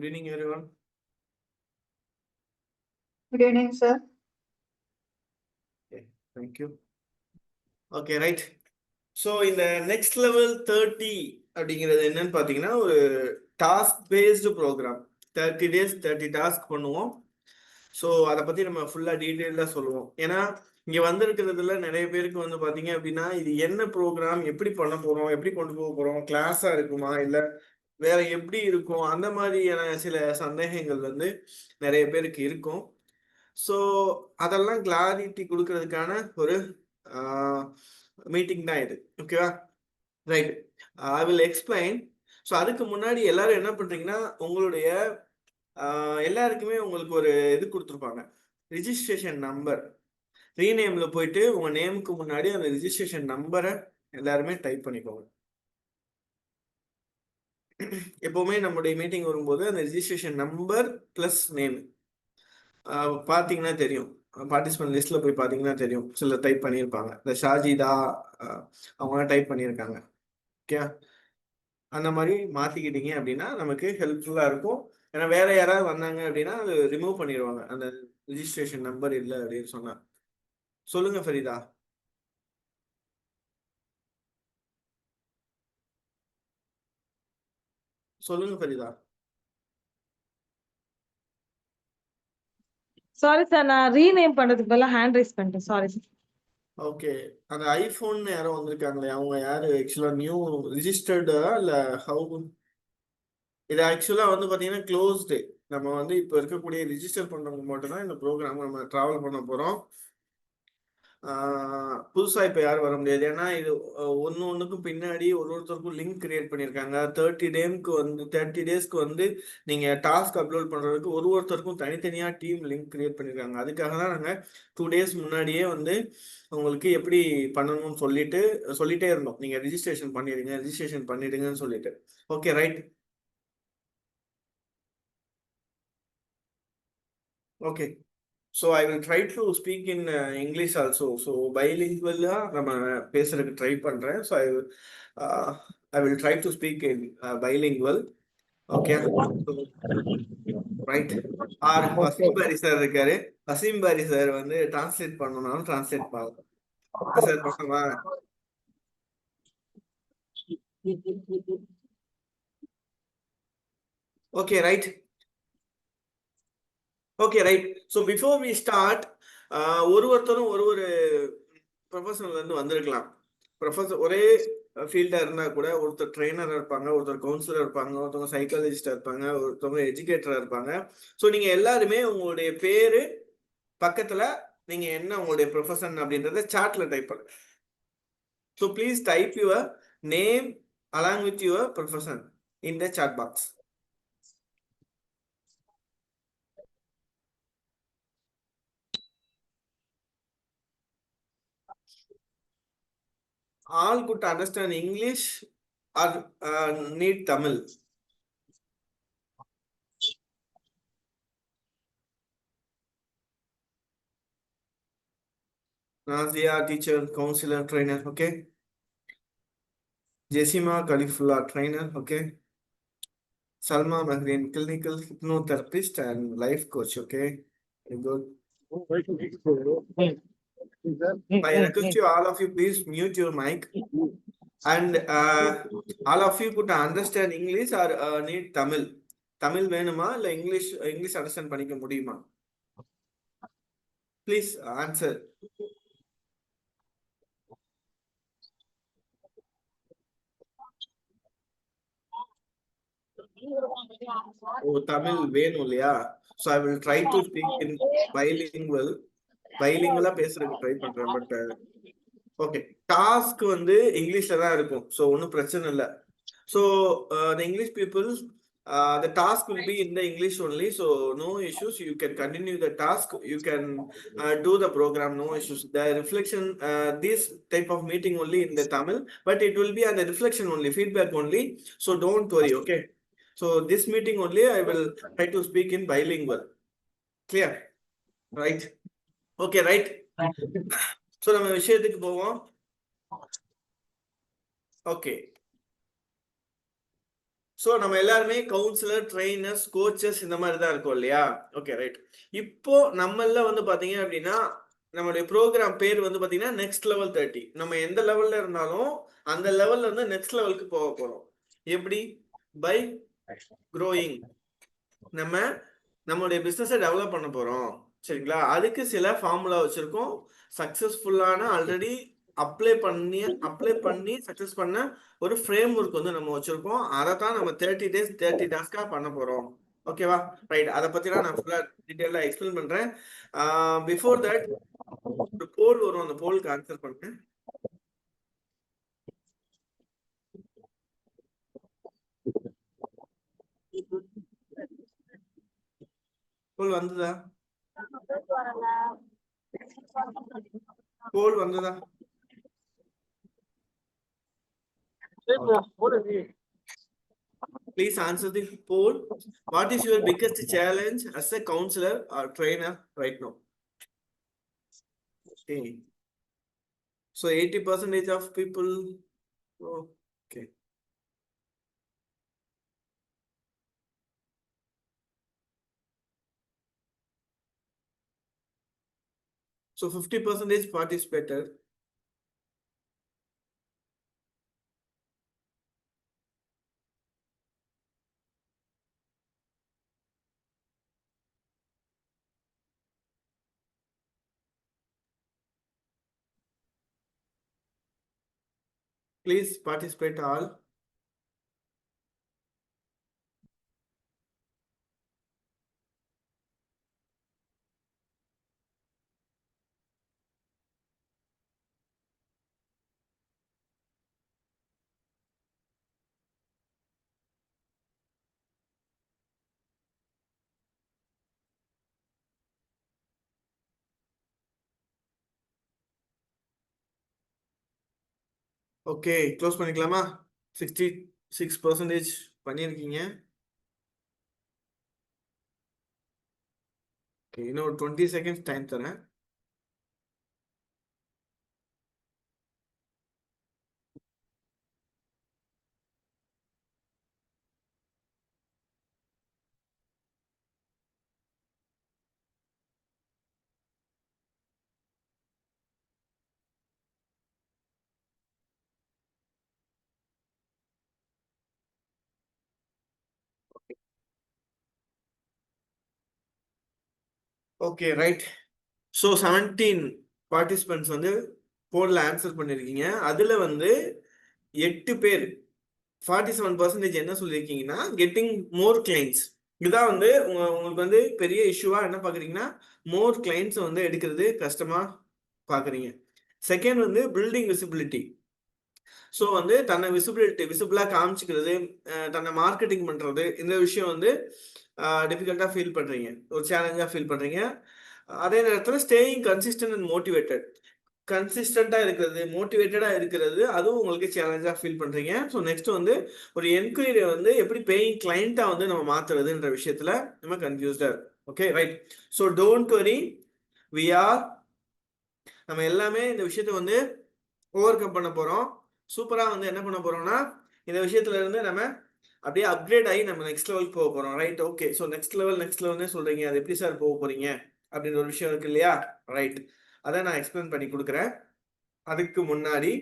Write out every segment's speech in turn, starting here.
Good evening, everyone. Good evening, sir. Okay, thank you. Okay, right. So இந்த next level 30 அப்படிங்கிறது என்னன்னு பார்த்தீங்கன்னா ஒரு task based program. 30 days 30 task பண்ணுவோம். So அதை பற்றி நம்ம ஃபுல்லாக டீட்டெயிலாக சொல்லுவோம். ஏன்னா இங்கே வந்திருக்கிறதுல நிறைய பேருக்கு வந்து பார்த்தீங்க அப்படின்னா இது என்ன ப்ரோக்ராம், எப்படி பண்ண போகிறோம், எப்படி கொண்டு போக போகிறோம், கிளாஸாக இருக்குமா இல்லை வேற எப்படி இருக்கும், அந்த மாதிரியான சில சந்தேகங்கள் வந்து நிறைய பேருக்கு இருக்கும். ஸோ அதெல்லாம் கிளாரிட்டி கொடுக்கறதுக்கான ஒரு மீட்டிங் தான் இது. ஓகேவா? Right, I will explain. So அதுக்கு முன்னாடி எல்லாரும் என்ன பண்றீங்கன்னா உங்களுடைய எல்லாருக்குமே உங்களுக்கு ஒரு இது கொடுத்துருப்பாங்க, ரிஜிஸ்ட்ரேஷன் நம்பர். ரீநேம்ல போயிட்டு உங்க நேமுக்கு முன்னாடி அந்த ரிஜிஸ்ட்ரேஷன் நம்பரை எல்லாருமே டைப் பண்ணிக்கோங்க. எப்பவுமே நம்முடைய மீட்டிங் வரும்போது அந்த ரிஜிஸ்ட்ரேஷன் நம்பர் பிளஸ் நேம் பார்த்தீங்கன்னா தெரியும். பார்ட்டிசிபென்ட் லிஸ்ட்ல போய் பார்த்தீங்கன்னா தெரியும், சில டைப் பண்ணியிருப்பாங்க. இந்த ஷாஜிதா அவங்களாம் டைப் பண்ணியிருக்காங்க. ஓகே, அந்த மாதிரி மாற்றிக்கிட்டீங்க அப்படின்னா நமக்கு ஹெல்ப்ஃபுல்லாக இருக்கும். ஏன்னா வேற யாராவது வந்தாங்க அப்படின்னா அது ரிமூவ் பண்ணிடுவாங்க, அந்த ரிஜிஸ்ட்ரேஷன் நம்பர் இல்லை அப்படின்னு சொன்னா. சொல்லுங்க ஃபரிதா. சொல்லுங்க ஃபரிதா. சாரி சார், நான் ரீநேம் பண்றதுக்கு பதிலா ஹேண்ட் ரைஸ் பண்ணிட்டேன். Sorry sir. ஓகே, அந்த ஐஃபோன் யாரோ வந்திருக்காங்களே அவங்க யாரு? ஆக்சுவலா நியூ ரிஜிஸ்டர்டா இல்ல ஹவு? இது ஆக்சுவலா வந்து பாத்தீங்கன்னா க்ளோஸ்டு. நம்ம வந்து இப்போ இருக்கக்கூடிய ரிஜிஸ்டர் பண்றவங்க மட்டும்தான் இந்த ப்ரோக்ராம் நம்ம டிராவல் பண்ண போறோம். புதுசா இப்ப யாரும் வர முடியாது. ஏன்னா இது ஒன்னுக்கும் பின்னாடி ஒருத்தருக்கும் லிங்க் கிரியேட் பண்ணியிருக்காங்க. 30 டேஸ்க்கு வந்து நீங்க டாஸ்க் அப்லோட் பண்றதுக்கு ஒருத்தருக்கும் தனித்தனியா டீம் லிங்க் கிரியேட் பண்ணியிருக்காங்க. அதுக்காக தான் நாங்க 2 days முன்னாடியே வந்து உங்களுக்கு எப்படி பண்ணணும்னு சொல்லிட்டே இருந்தோம். நீங்க ரிஜிஸ்ட்ரேஷன் பண்ணிடுங்கன்னு சொல்லிட்டு. Okay, right. Okay, so I will try to speak in English also. So பைலிங்குவலாக நம்ம பேசுறதுக்கு ட்ரை பண்ணுறேன். So I will try to speak in bilingual. Okay, right. Waseem Bari sir இருக்காரு. வசீம் பாரி சார் வந்து டிரான்ஸ்லேட் பண்ணணும்னாலும் டிரான்ஸ்லேட் பண்ணலாம் சார். பக்கமா okay, right. Okay, right. So before we start, ஒருத்தரும் ஒரு ப்ரொஃபஷனல்ல இருந்து வந்திருக்கலாம். ப்ரொஃபஸர் ஒரே ஃபீல்டாக இருந்தால் கூட ஒருத்தர் ட்ரெயினராக இருப்பாங்க, ஒருத்தர் கவுன்சிலர் இருப்பாங்க, ஒருத்தவங்க சைக்காலஜிஸ்டாக இருப்பாங்க, ஒருத்தவங்க எஜுகேட்டராக இருப்பாங்க. ஸோ நீங்கள் எல்லாருமே உங்களுடைய பேர் பக்கத்தில் நீங்கள் என்ன உங்களுடைய ப்ரொஃபஷன் அப்படின்றத சாட்ல டைப் பண்ணுங்க. So please type your name along with your profession in the chat box. All could understand English or need Tamil? Nazia, teacher, counselor, trainer, okay. Jessima, Khalifullah, trainer, okay. Salma Mahrin, clinical hypnotherapist and life coach, okay. Very good. I request you, all of you, please mute your mic. And all of you could understand English or need Tamil. Tamil வேணுமா இல்ல English understand பண்ணிக்க முடியுமா? Please answer. தமிழ் வேணும் இல்லையா? So I will try to speak in பைலிங்குவலா பேசுறதுக்கு ட்ரை பண்றேன். பட் ஓகே, டாஸ்க் வந்து இங்கிலீஷ்ல தான் இருக்கும். ஸோ ஒன்றும் பிரச்சனை இல்லை. So the English people, the task will be in the English only. So no issues. You can continue the task. You can do the program. No issues. The reflection, this type of meeting only in the Tamil, but it will be on the reflection only, feedback only. So don't worry. Okay. So this meeting only I will try to speak in bilingual. Clear? Right? Okay, right. So நம்ம விஷயத்துக்கு போவோம். Okay, so நம்ம எல்லாருமே councillor, trainers, coaches இந்த மாதிரி தான் இருக்கோம் இல்லையா? Okay right. இப்போ நம்மள வந்து பாத்தீங்க அப்படின்னா நம்மளுடைய ப்ரோக்ராம் பேர் வந்து பாத்தீங்கன்னா நெக்ஸ்ட் லெவல் 30. நம்ம எந்த லெவல்ல இருந்தாலும் அந்த லெவல்ல இருந்து நெக்ஸ்ட் லெவலுக்கு போக போறோம். எப்படி? By growing. நம்ம நம்மளுடைய பிசினஸை டெவலப் பண்ண போறோம். சரிங்களா? அதுக்கு சில ஃபார்முலா வச்சிருக்கோம். சக்சஸ்ஃபுல்லான ஆல்ரெடி அப்ளை பண்ணி சக்சஸ் பண்ண ஒரு ஃப்ரேம் ஒர்க் வந்து நம்ம வச்சிருக்கோம். அதை தான் நம்ம 30 days 30 டாஸ்கா பண்ண போறோம். ஓகேவா? ரைட். அதை பத்திலாம் நான் ஃபுல்லா டீடைலா எக்ஸ்பிளைன் பண்றேன். பிஃபோர் தட் ஒரு போல் வரும், அந்த போலுக்கு ஆன்சர் பண்ணுங்க. போல் வந்ததா? போல் வந்ததா? Please answer the poll. What is your biggest challenge as a counselor or trainer right now? Okay. So 80% of people. Oh, okay. So 50% participated. Please participate all. Okay, close பண்ணிக்கலாமா? 66% பண்ணியிருக்கீங்க. Okay, இன்னும் 20 seconds time தரேன். Okay right. So 17 participants வந்து போர்டில் answer பண்ணியிருக்கீங்க. அதில் வந்து 8 பேர் 47% என்ன சொல்லியிருக்கீங்கன்னா கெட்டிங் மோர் கிளைண்ட்ஸ். இதுதான் வந்து உங்களுக்கு வந்து பெரிய இஷ்யூவா என்ன பார்க்குறீங்கன்னா மோர் கிளைண்ட்ஸ் வந்து எடுக்கிறது கஷ்டமா பார்க்குறீங்க. செகண்ட் வந்து பில்டிங் விசிபிலிட்டி. ஸோ வந்து தன்னை விசிபிளாக காமிச்சிக்கிறது, தன்னை மார்க்கெட்டிங் பண்ணுறது, இந்த விஷயம் வந்து டிஃபிகல்ட்டாக ஃபீல் பண்ணுறீங்க, ஒரு சேலஞ்சாக ஃபீல் பண்ணுறீங்க. அதே நேரத்தில் ஸ்டேயிங் கன்சிஸ்டன்ட் அண்ட் மோட்டிவேட்டட். கன்சிஸ்டண்டாக இருக்கிறது, மோட்டிவேட்டடாக இருக்கிறது, அதுவும் உங்களுக்கு சேலஞ்சாக ஃபீல் பண்ணுறீங்க. ஸோ நெக்ஸ்ட் வந்து ஒரு என்கொயரியை வந்து எப்படி பேயிங் கிளைண்ட்டாக வந்து நம்ம மாற்றுறதுன்ற விஷயத்தில் நம்ம கன்ஃபியூஸ்டாக இருக்கும். Okay right. So don't worry, நம்ம எல்லாமே இந்த விஷயத்தை வந்து ஓவர் கம் பண்ண போகிறோம். சூப்பராக வந்து என்ன பண்ண போகிறோம்னா இந்த விஷயத்துல இருந்து நம்ம அப்படியே அப்கிரேட் ஆகி நம்ம நெக்ஸ்ட் லெவலுக்கு போக போகிறோம். ரைட். ஓகே. ஸோ நெக்ஸ்ட் லெவல்னே சொல்கிறீங்க, அது எப்படி சார் போக போகிறீங்க அப்படின்ற ஒரு விஷயம் இருக்கு இல்லையா? ரைட். அதை நான் எக்ஸ்பிளைன் பண்ணி கொடுக்குறேன். அதுக்கு முன்னாடி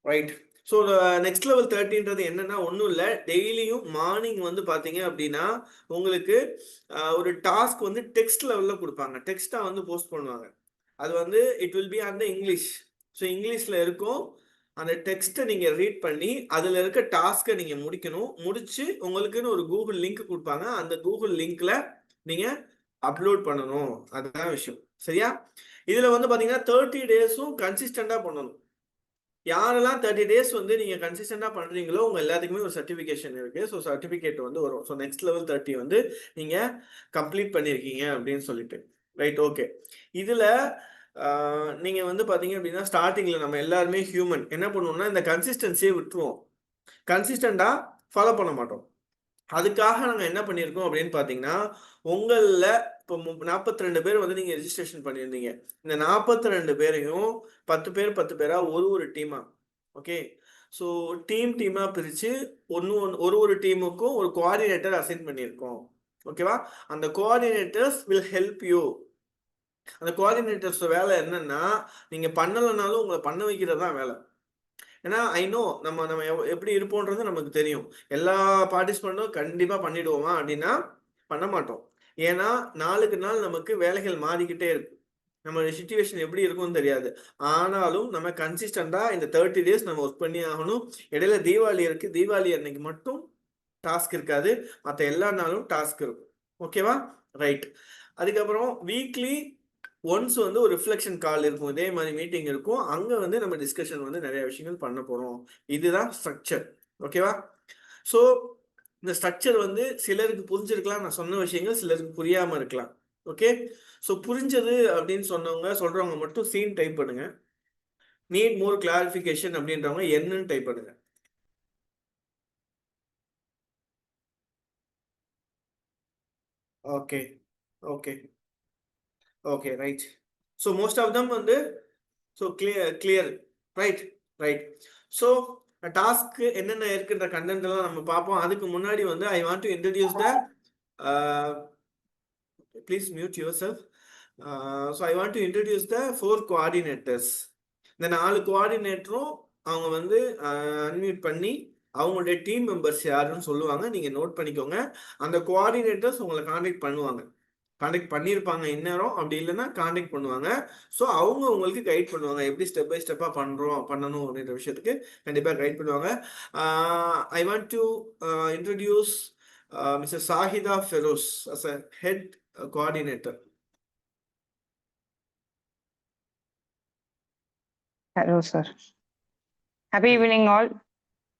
ரைட். ஸோ நெக்ஸ்ட் லெவல் 30ன்றது என்னன்னா ஒன்றும் இல்லை, டெய்லியும் மார்னிங் வந்து பார்த்தீங்க அப்படின்னா உங்களுக்கு ஒரு டாஸ்க் வந்து டெக்ஸ்ட் லெவலில் கொடுப்பாங்க. டெக்ஸ்ட்டாக வந்து போஸ்ட் பண்ணுவாங்க. அது வந்து இட் வில் பி அந்த இங்கிலீஷ். ஸோ இங்கிலீஷில் இருக்கும். அந்த டெக்ஸ்ட்டை நீங்கள் ரீட் பண்ணி அதில் இருக்க டாஸ்க்கை நீங்கள் முடிக்கணும். முடிச்சு உங்களுக்குன்னு ஒரு கூகுள் லிங்க் கொடுப்பாங்க. அந்த கூகுள் லிங்க்ல நீங்கள் அப்லோட் பண்ணணும். அதுதான் விஷயம். சரியா? இதில் வந்து பார்த்தீங்கன்னா 30 டேஸும் கன்சிஸ்டண்டாக பண்ணணும். யாரெல்லாம் 30 டேஸ் வந்து நீங்கள் கன்சிஸ்டண்டாக பண்ணுறீங்களோ உங்கள் எல்லாத்துக்குமே ஒரு சர்டிஃபிகேஷன் இருக்குது. ஸோ சர்டிஃபிகேட் வந்து வரும். ஸோ நெக்ஸ்ட் லெவல் 30 வந்து நீங்கள் கம்ப்ளீட் பண்ணியிருக்கீங்க அப்படின்னு சொல்லிட்டு. ரைட். ஓகே. இதில் நீங்கள் வந்து பார்த்தீங்க அப்படின்னா ஸ்டார்டிங்கில் நம்ம எல்லாருமே ஹியூமன் என்ன பண்ணுவோம்னா இந்த கன்சிஸ்டன்சியை விட்டுருவோம். கன்சிஸ்டண்டாக ஃபாலோ பண்ண மாட்டோம். அதுக்காக நாங்கள் என்ன பண்ணியிருக்கோம் அப்படின்னு பார்த்தீங்கன்னா உங்களில் இப்போ 42 பேர் வந்து நீங்கள் ரெஜிஸ்ட்ரேஷன் பண்ணியிருந்தீங்க. இந்த 42 பேரையும் 10 பேர் 10 பேராக ஒரு டீமாக, ஓகே, ஸோ டீமாக பிரித்து ஒரு டீமுக்கும் ஒரு கோஆர்டினேட்டர் அசைன் பண்ணியிருக்கோம். ஓகேவா? அந்த கோஆர்டினேட்டர்ஸ் வில் ஹெல்ப் யூ. அந்த கோஆர்டினேட்டர்ஸ் வேலை என்னன்னா, நீங்கள் பண்ணலைனாலும் உங்களை பண்ண வைக்கிறது தான் வேலை. ஏன்னா ஐ நோ நம்ம நம்ம எப்படி இருப்போன்றது நமக்கு தெரியும். எல்லா பார்ட்டிசிபெண்ட்டும் கண்டிப்பாக பண்ணிடுவோமா அப்படின்னா பண்ண மாட்டோம். ஏன்னா நாளுக்கு நாள் நமக்கு வேலைகள் மாறிக்கிட்டே இருக்கு. நம்மளுடைய சுச்சுவேஷன் எப்படி இருக்கும்னு தெரியாது. ஆனாலும் நம்ம கன்சிஸ்டண்டாக இந்த 30 days நம்ம ஒர்க் பண்ணி ஆகணும். இடையில தீபாவளி இருக்கு. தீபாவளி அன்னைக்கு மட்டும் டாஸ்க் இருக்காது. மற்ற எல்லா நாளும் டாஸ்க் இருக்கும். ஓகேவா? ரைட். அதுக்கப்புறம் வீக்லி ஒன்ஸ் வந்து ஒரு ரிஃப்ளெக்ஷன் கால் இருக்கும். இதே மாதிரி மீட்டிங் இருக்கும். அங்கே வந்து நம்ம டிஸ்கஷன் வந்து நிறைய விஷயங்கள் பண்ண போகிறோம். இதுதான் ஸ்ட்ரக்சர். ஓகேவா? ஸோ இந்த ஸ்ட்ரக்சர் வந்து சிலருக்கு புரிஞ்சிருக்கலாம். நான் சொன்ன விஷயங்கள் சிலருக்கு புரியாமல் இருக்கலாம். ஓகே? ஸோ புரிஞ்சது அப்படின்னு சொல்கிறவங்க மட்டும் சீன் டைப் பண்ணுங்க. நீட் மோர் கிளாரிஃபிகேஷன் அப்படின்றவங்க என்னன்னு டைப் பண்ணுங்க. Okay okay okay right. So most of them வந்து so clear right right. So டாஸ்க்கு என்னென்ன இருக்குன்ற கண்டென்ட் எல்லாம் நம்ம பார்ப்போம். அதுக்கு முன்னாடி வந்து I want to introduce the please mute yourself. So I want to introduce the 4 coordinators. இந்த 4 கோஆர்டினேட்டரும் அவங்க வந்து அன்மியூட் பண்ணி அவங்களுடைய டீம் மெம்பர்ஸ் யாருன்னு சொல்லுவாங்க. நீங்கள் நோட் பண்ணிக்கோங்க. அந்த கோஆர்டினேட்டர்ஸ் உங்களை கான்டாக்ட் பண்ணுவாங்க. கான்டாக்ட் பண்ணியிருப்பாங்க இந்நேரம். அப்படி இல்லைன்னா கான்டாக்ட் பண்ணுவாங்க. ஸோ அவங்க உங்களுக்கு கைட் பண்ணுவாங்க. எப்படி ஸ்டெப் பை ஸ்டெப்பாக பண்ணணும் அப்படின்ற விஷயத்துக்கு கண்டிப்பாக கைட் பண்ணுவாங்க. I want to introduce mister Sahida Feroz as a head coordinator. Hello, sir. Happy evening, all.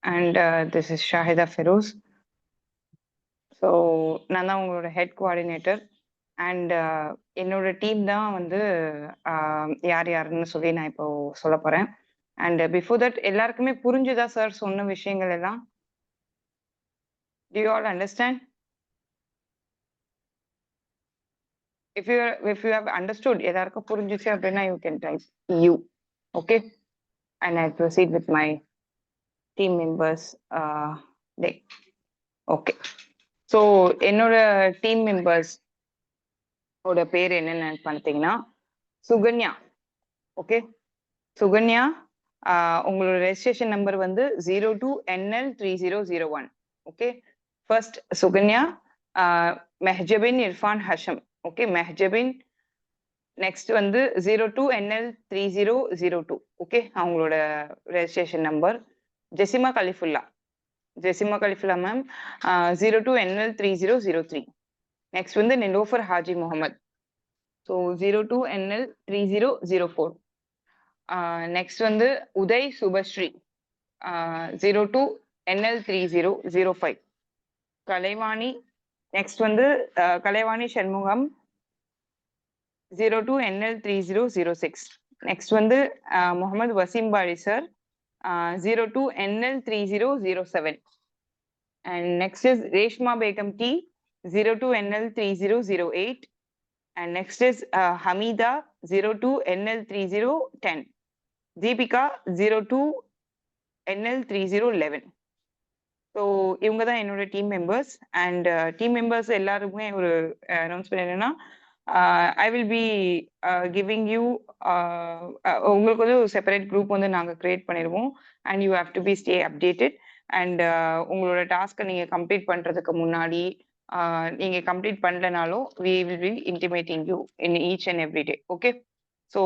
And this is Shahida Feroz. So, நான் தான் உங்களோட ஹெட் கோஆர்டினேட்டர். அண்ட் என்னோட டீம் தான் வந்து யார் யாருன்னு சொல்லி நான் இப்போ சொல்ல போகிறேன். அண்ட் பிஃபோர் தட் எல்லாருக்குமே புரிஞ்சுதா சார் சொன்ன விஷயங்கள் எல்லாம்? Do you all understand? If you have understood, எல்லாருக்கும் புரிஞ்சுச்சு அப்படின்னா you can type you. Okay? And I proceed with my team members day. Okay. So என்னோட டீம் மெம்பர்ஸ் ஓட பேர் என்னன்னு பார்த்தீங்கன்னா சுகன்யா. ஓகே, சுகன்யா. உங்களோட ரெஜிஸ்ட்ரேஷன் நம்பர் வந்து 02NL3001. Okay, first Sukanya. Mehajabin Irfan Hasham. Okay, Mehajabin. Next வந்து 02NL3002. ஓகே, அவங்களோட registration number. Jesima Kalifulla. Jesima Kalifulla ma'am 02NL3003. Next வந்து Nilofar Haji Mohammed. So 02NL3004. Next வந்து உதய் சுபஸ்ரீ 02NL3005. கலைவாணி. நெக்ஸ்ட் வந்து கலைவாணி சண்முகம் 02NL3006. நெக்ஸ்ட் வந்து Mohammed Waseem Bari sir 02NL3007. And next is Reshma Begum T 02NL3008. And next is Hamida 02NL3010. Deepika 02NL3011. So இவங்க தான் என்னோட team members. And team members எல்லாருக்குமே ஒரு announcement என்னன்னா, I will be giving you, உங்களுக்கு வந்து ஒரு செப்பரேட் குரூப் வந்து நாங்கள் கிரியேட் பண்ணிடுவோம். And you have to be stay updated. And உங்களோட டாஸ்க்கை நீங்கள் கம்ப்ளீட் பண்ணுறதுக்கு முன்னாடி, நீங்கள் complete பண்ணலனாலும் we will be intimating you in each and every day. Okay, so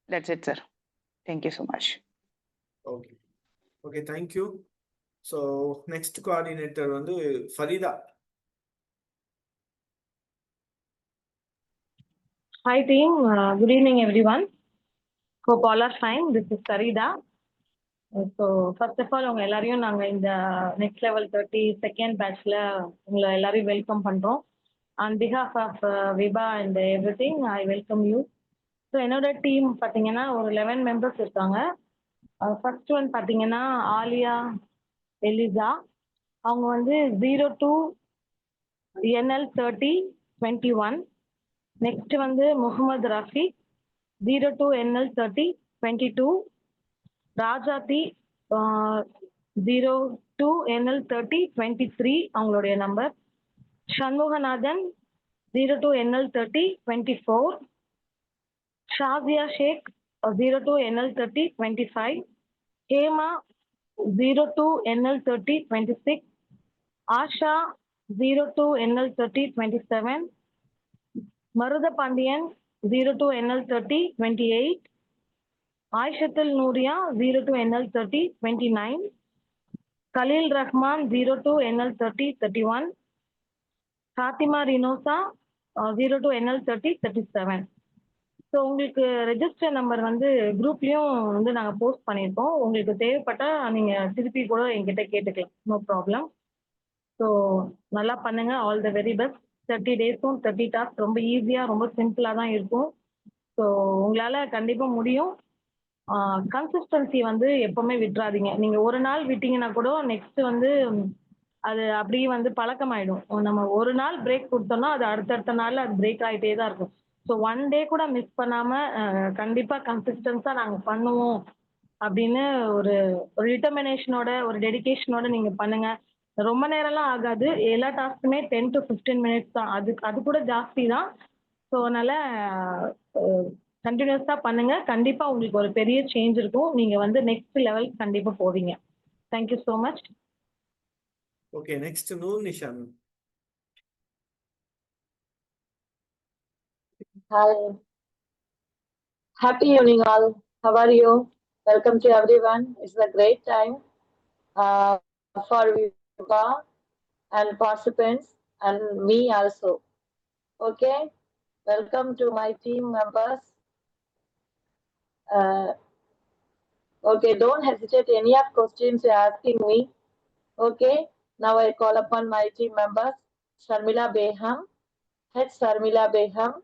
that's it, sir. Thank you so much. Okay, thank you. So next coordinator வந்து Farida. Hi team, good evening everyone. Hope all are fine. This is Farida. So first of all, உங்க எல்லாரையும் நாங்க இந்த next level 32nd batchல உங்களை எல்லாரையும் welcome பண்றோம். On behalf of Viba and everything, I welcome you. So என்னோட team பார்த்தீங்கன்னா ஒரு 11 members இருக்காங்க. ஃபர்ஸ்ட் ஒன் பார்த்தீங்கன்னா ஆலியா எலிசா. அவங்க வந்து 02NL3021. நெக்ஸ்ட் வந்து முகமது ரஃபீக் 02NL3022. ராஜாத்தி 02NL3023 அவங்களுடைய number. Shanmuganathan 02NL3024. Shazia Sheikh 02NL3025. Hema 02NL3026. Asha 02NL3027. Marutha Pandian 02NL3028. Ayishathul Nooriya 02NL3029. Khalil Rahman 02NL3031. Fathima Rinosa 02NL3037. So உங்களுக்கு ரெஜிஸ்டர் நம்பர் வந்து குரூப்லேயும் வந்து நாங்கள் போஸ்ட் பண்ணியிருக்கோம். உங்களுக்கு தேவைப்பட்டால் நீங்கள் திருப்பி கூட எங்கிட்ட கேட்டுக்கலாம், நோ ப்ராப்ளம். ஸோ நல்லா பண்ணுங்கள், all the very best. 30 டேஸும் 30 task ரொம்ப ஈஸியாக ரொம்ப சிம்பிளாக தான் இருக்கும். ஸோ உங்களால் கண்டிப்பாக முடியும். கன்சிஸ்டன்சி வந்து எப்போவுமே விட்டுறாதீங்க. நீங்கள் ஒரு நாள் விட்டீங்கன்னா கூட நெக்ஸ்ட் வந்து அது அப்படியே வந்து பழக்கமாயிடும். நம்ம ஒரு நாள் பிரேக் கொடுத்தோம்னா அது அடுத்தடுத்த நாள் அது பிரேக் ஆகிட்டே தான் இருக்கும். ஸோ ஒன் டே கூட மிஸ் பண்ணாமல் கண்டிப்பாக கன்சிஸ்டன்ஸாக நாங்கள் பண்ணுவோம் அப்படின்னு ஒரு ஒரு டிட்டர்மினேஷனோட ஒரு டெடிகேஷனோட நீங்கள் பண்ணுங்கள். ரொம்ப நேரம்லாம் ஆகாது. எல்லா டாஸ்க்குமே 10 to 15 மினிட்ஸ் தான். அது கூட ஜாஸ்தி தான். ஸோ அதனால் கண்டினியூஸாக பண்ணுங்கள். கண்டிப்பாக உங்களுக்கு ஒரு பெரிய சேஞ்ச் இருக்கும். நீங்கள் வந்து நெக்ஸ்ட் லெவலுக்கு கண்டிப்பாக போவீங்க. Thank you so much. Okay, next Noor Nisha ma'am. Hi. Happy evening all. How are you? Welcome to everyone. It's a great time for Viva and participants and me also. Okay. Welcome to my team members. Okay, don't hesitate any of questions you're asking me. Okay. Now I call upon my team members. Sharmila Beham, H. Sharmila Beham,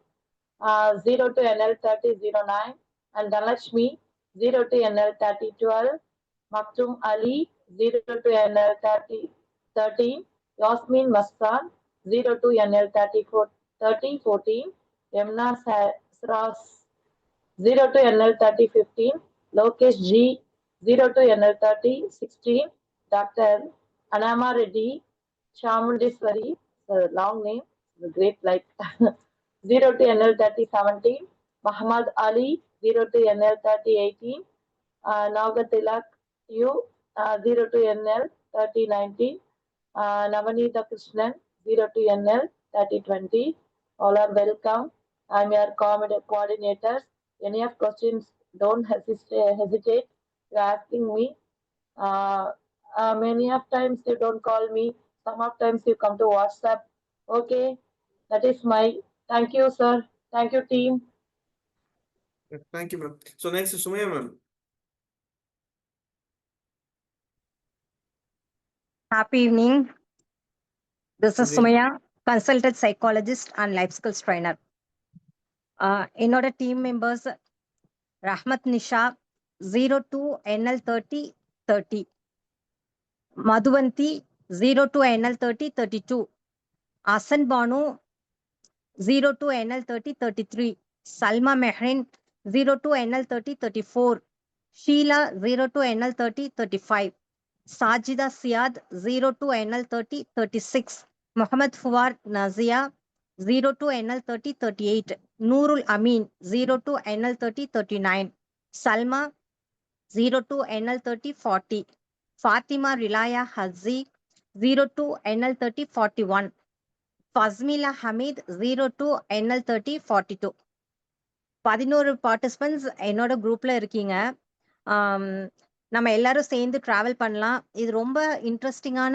02NL3009, and Dhanlakshmi 02NL3012, Maktoum Ali 02NL3013, Yasmin Mastan 02NL3014, Yamna Sras 02NL3015, Lokesh G 02NL3016, Dr. Anama Reddy Chamundeswari, long name, great like 02NL3017, Muhammad Ali 02NL3018, Nagatilak U 02NL3019, Navanita Krishnan 02NL3020. All are welcome. I'm your coordinators. Any of questions, don't hesitate. You're asking me. Many of times you don't call me. Some of times you come to WhatsApp. Okay, that is my. Thank you, sir. Thank you, team. Thank you, ma'am. So next is Sumaya, ma'am. Happy evening. This is Good evening. Sumaya, consultant psychologist and life skills trainer. என்னோட team members Rahmath Nisha 02NL3030, Madhuvanthi 02NL3032, Asan Banu 02NL3033, Salma Mehrin 02NL3034, Sheela 02NL3035, Sajida Siad 02NL3036, Muhammad Fuad Nazia 02NL3038, Noorul Amin 02NL3039, Salma 02NL3040, Fatima Rilaya Hazi 02NL3041, Fazmila Hamid 02NL3042. 11 participants என்னோட குரூப்ல இருக்கீங்க. நம்ம எல்லாரும் சேர்ந்து travel பண்ணலாம். இது ரொம்ப இன்ட்ரெஸ்டிங்கான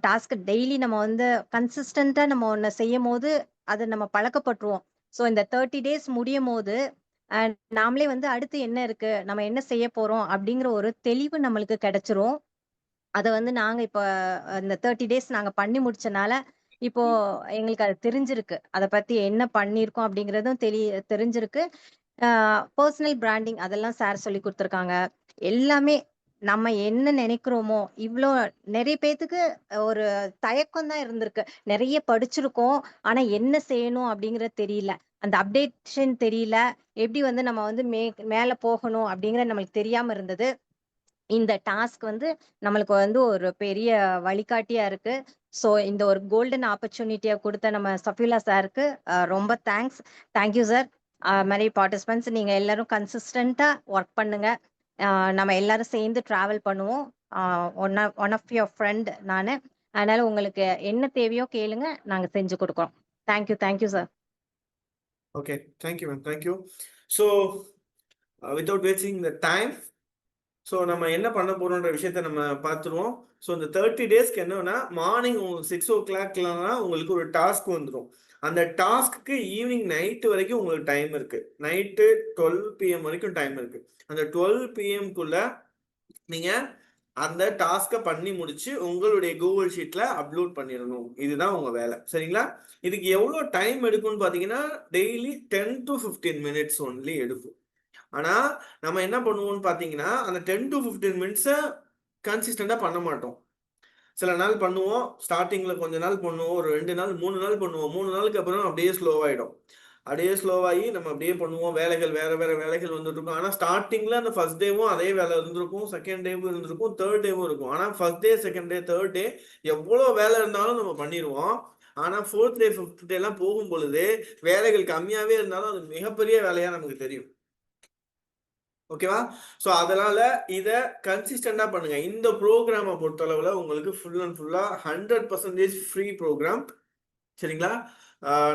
டாஸ்க் டெய்லி நம்ம வந்து கன்சிஸ்டண்டா நம்ம ஒன்று செய்யும் போது அதை நம்ம பழக்கப்பட்டுருவோம். ஸோ இந்த 30 டேஸ் முடியும் போது நாமளே வந்து அடுத்து என்ன இருக்கு, நம்ம என்ன செய்ய போறோம் அப்படிங்கிற ஒரு தெளிவு நம்மளுக்கு கிடைச்சிரும். அதை வந்து நாங்க இப்போ இந்த 30 டேஸ் நாங்க பண்ணி முடிச்சனால இப்போ எங்களுக்கு அது தெரிஞ்சிருக்கு, அதை பத்தி என்ன பண்ணியிருக்கோம் அப்படிங்கிறதும் தெரிஞ்சிருக்கு. பர்சனல் பிராண்டிங் அதெல்லாம் சார் சொல்லி கொடுத்துருக்காங்க. எல்லாமே நம்ம என்ன நினைக்கிறோமோ, இவ்வளோ நிறைய பேத்துக்கு ஒரு தயக்கம் தான் இருந்திருக்கு. நிறைய படிச்சிருக்கோம், ஆனா என்ன செய்யணும் அப்படிங்கறது தெரியல, அந்த அப்டேஷன் தெரியல, எப்படி வந்து நம்ம வந்து மேல போகணும் அப்படிங்கிற நம்மளுக்கு தெரியாம இருந்தது. இந்த டாஸ்க் வந்து நம்மளுக்கு வந்து ஒரு பெரிய வழிகாட்டியா இருக்கு. ஸோ இந்த ஒரு கோல்டன் ஆப்பர்ச்சுனிட்டியை கொடுத்த நம்ம சஃபீலா சாருக்கு ரொம்ப தேங்க்ஸ். Thank you sir. மாதிரி பார்ட்டிசிபென்ட்ஸ் நீங்கள் எல்லாரும் கன்சிஸ்டண்ட்டாக ஒர்க் பண்ணுங்க. நம்ம எல்லாரும் சேர்ந்து ட்ராவல் பண்ணுவோம். ஒன் ஆஃப் யுவர் ஃப்ரெண்ட் நான். அதனால உங்களுக்கு என்ன தேவையோ கேளுங்க, நாங்கள் செஞ்சு கொடுக்குறோம். Thank you sir. Okay, thank you, ma'am. Thank you. So, without wasting the time, so நம்ம என்ன பண்ண போறோன்ற விஷயத்த நம்ம பார்த்துருவோம். ஸோ இந்த 30 டேஸ்க்கு என்னன்னா, மார்னிங் உங்களுக்கு 6 o'clockலாம் உங்களுக்கு ஒரு டாஸ்க் வந்துடும். அந்த டாஸ்க்கு ஈவினிங் நைட்டு வரைக்கும் உங்களுக்கு டைம் இருக்கு. நைட்டு 12 PM வரைக்கும் டைம் இருக்கு. அந்த 12 PMக்குள்ள நீங்க அந்த டாஸ்கை பண்ணி முடிச்சு உங்களுடைய கூகுள் ஷீட்ல அப்லோட் பண்ணிடணும். இதுதான் உங்க வேலை, சரிங்களா? இதுக்கு எவ்வளோ டைம் எடுக்கும்னு பார்த்தீங்கன்னா, டெய்லி 10 to 15 minutes ஒன்லி எடுக்கும். ஆனா நம்ம என்ன பண்ணுவோம்னு பாத்தீங்கன்னா, அந்த 10 to 15 மினிட்ஸை கன்சிஸ்டண்டா பண்ண மாட்டோம். சில நாள் பண்ணுவோம், ஸ்டார்டிங்ல கொஞ்ச நாள் பண்ணுவோம், ஒரு 2 நாள் 3 நாள் பண்ணுவோம். 3 நாளுக்கு அப்புறம் அப்படியே ஸ்லோவாயிடும். அப்படியே ஸ்லோவாகி நம்ம அப்படியே பண்ணுவோம். வேலைகள் வேற வேற வேலைகள் வந்துட்டு இருக்கும். ஆனா ஸ்டார்டிங்ல அந்த ஃபர்ஸ்ட் டேவும் அதே வேலை இருந்திருக்கும், செகண்ட் டேவும் இருந்திருக்கும், தேர்ட் டேவும் இருக்கும். ஆனா first day, second day, third day எவ்வளோ வேலை இருந்தாலும் நம்ம பண்ணிடுவோம். ஆனா ஃபோர்த் டே, ஃபிஃப்த் டே எல்லாம் போகும் பொழுது வேலைகள் கம்மியாவே இருந்தாலும் அது மிகப்பெரிய வேலையா நமக்கு தெரியும். ஓகேவா? ஸோ அதனால இதை கன்சிஸ்டண்டா பண்ணுங்க. இந்த ப்ரோக்ராமை பொறுத்தளவுல உங்களுக்கு ஃபுல் அண்ட் ஃபுல்லா 100% ஃப்ரீ ப்ரோக்ராம், சரிங்களா?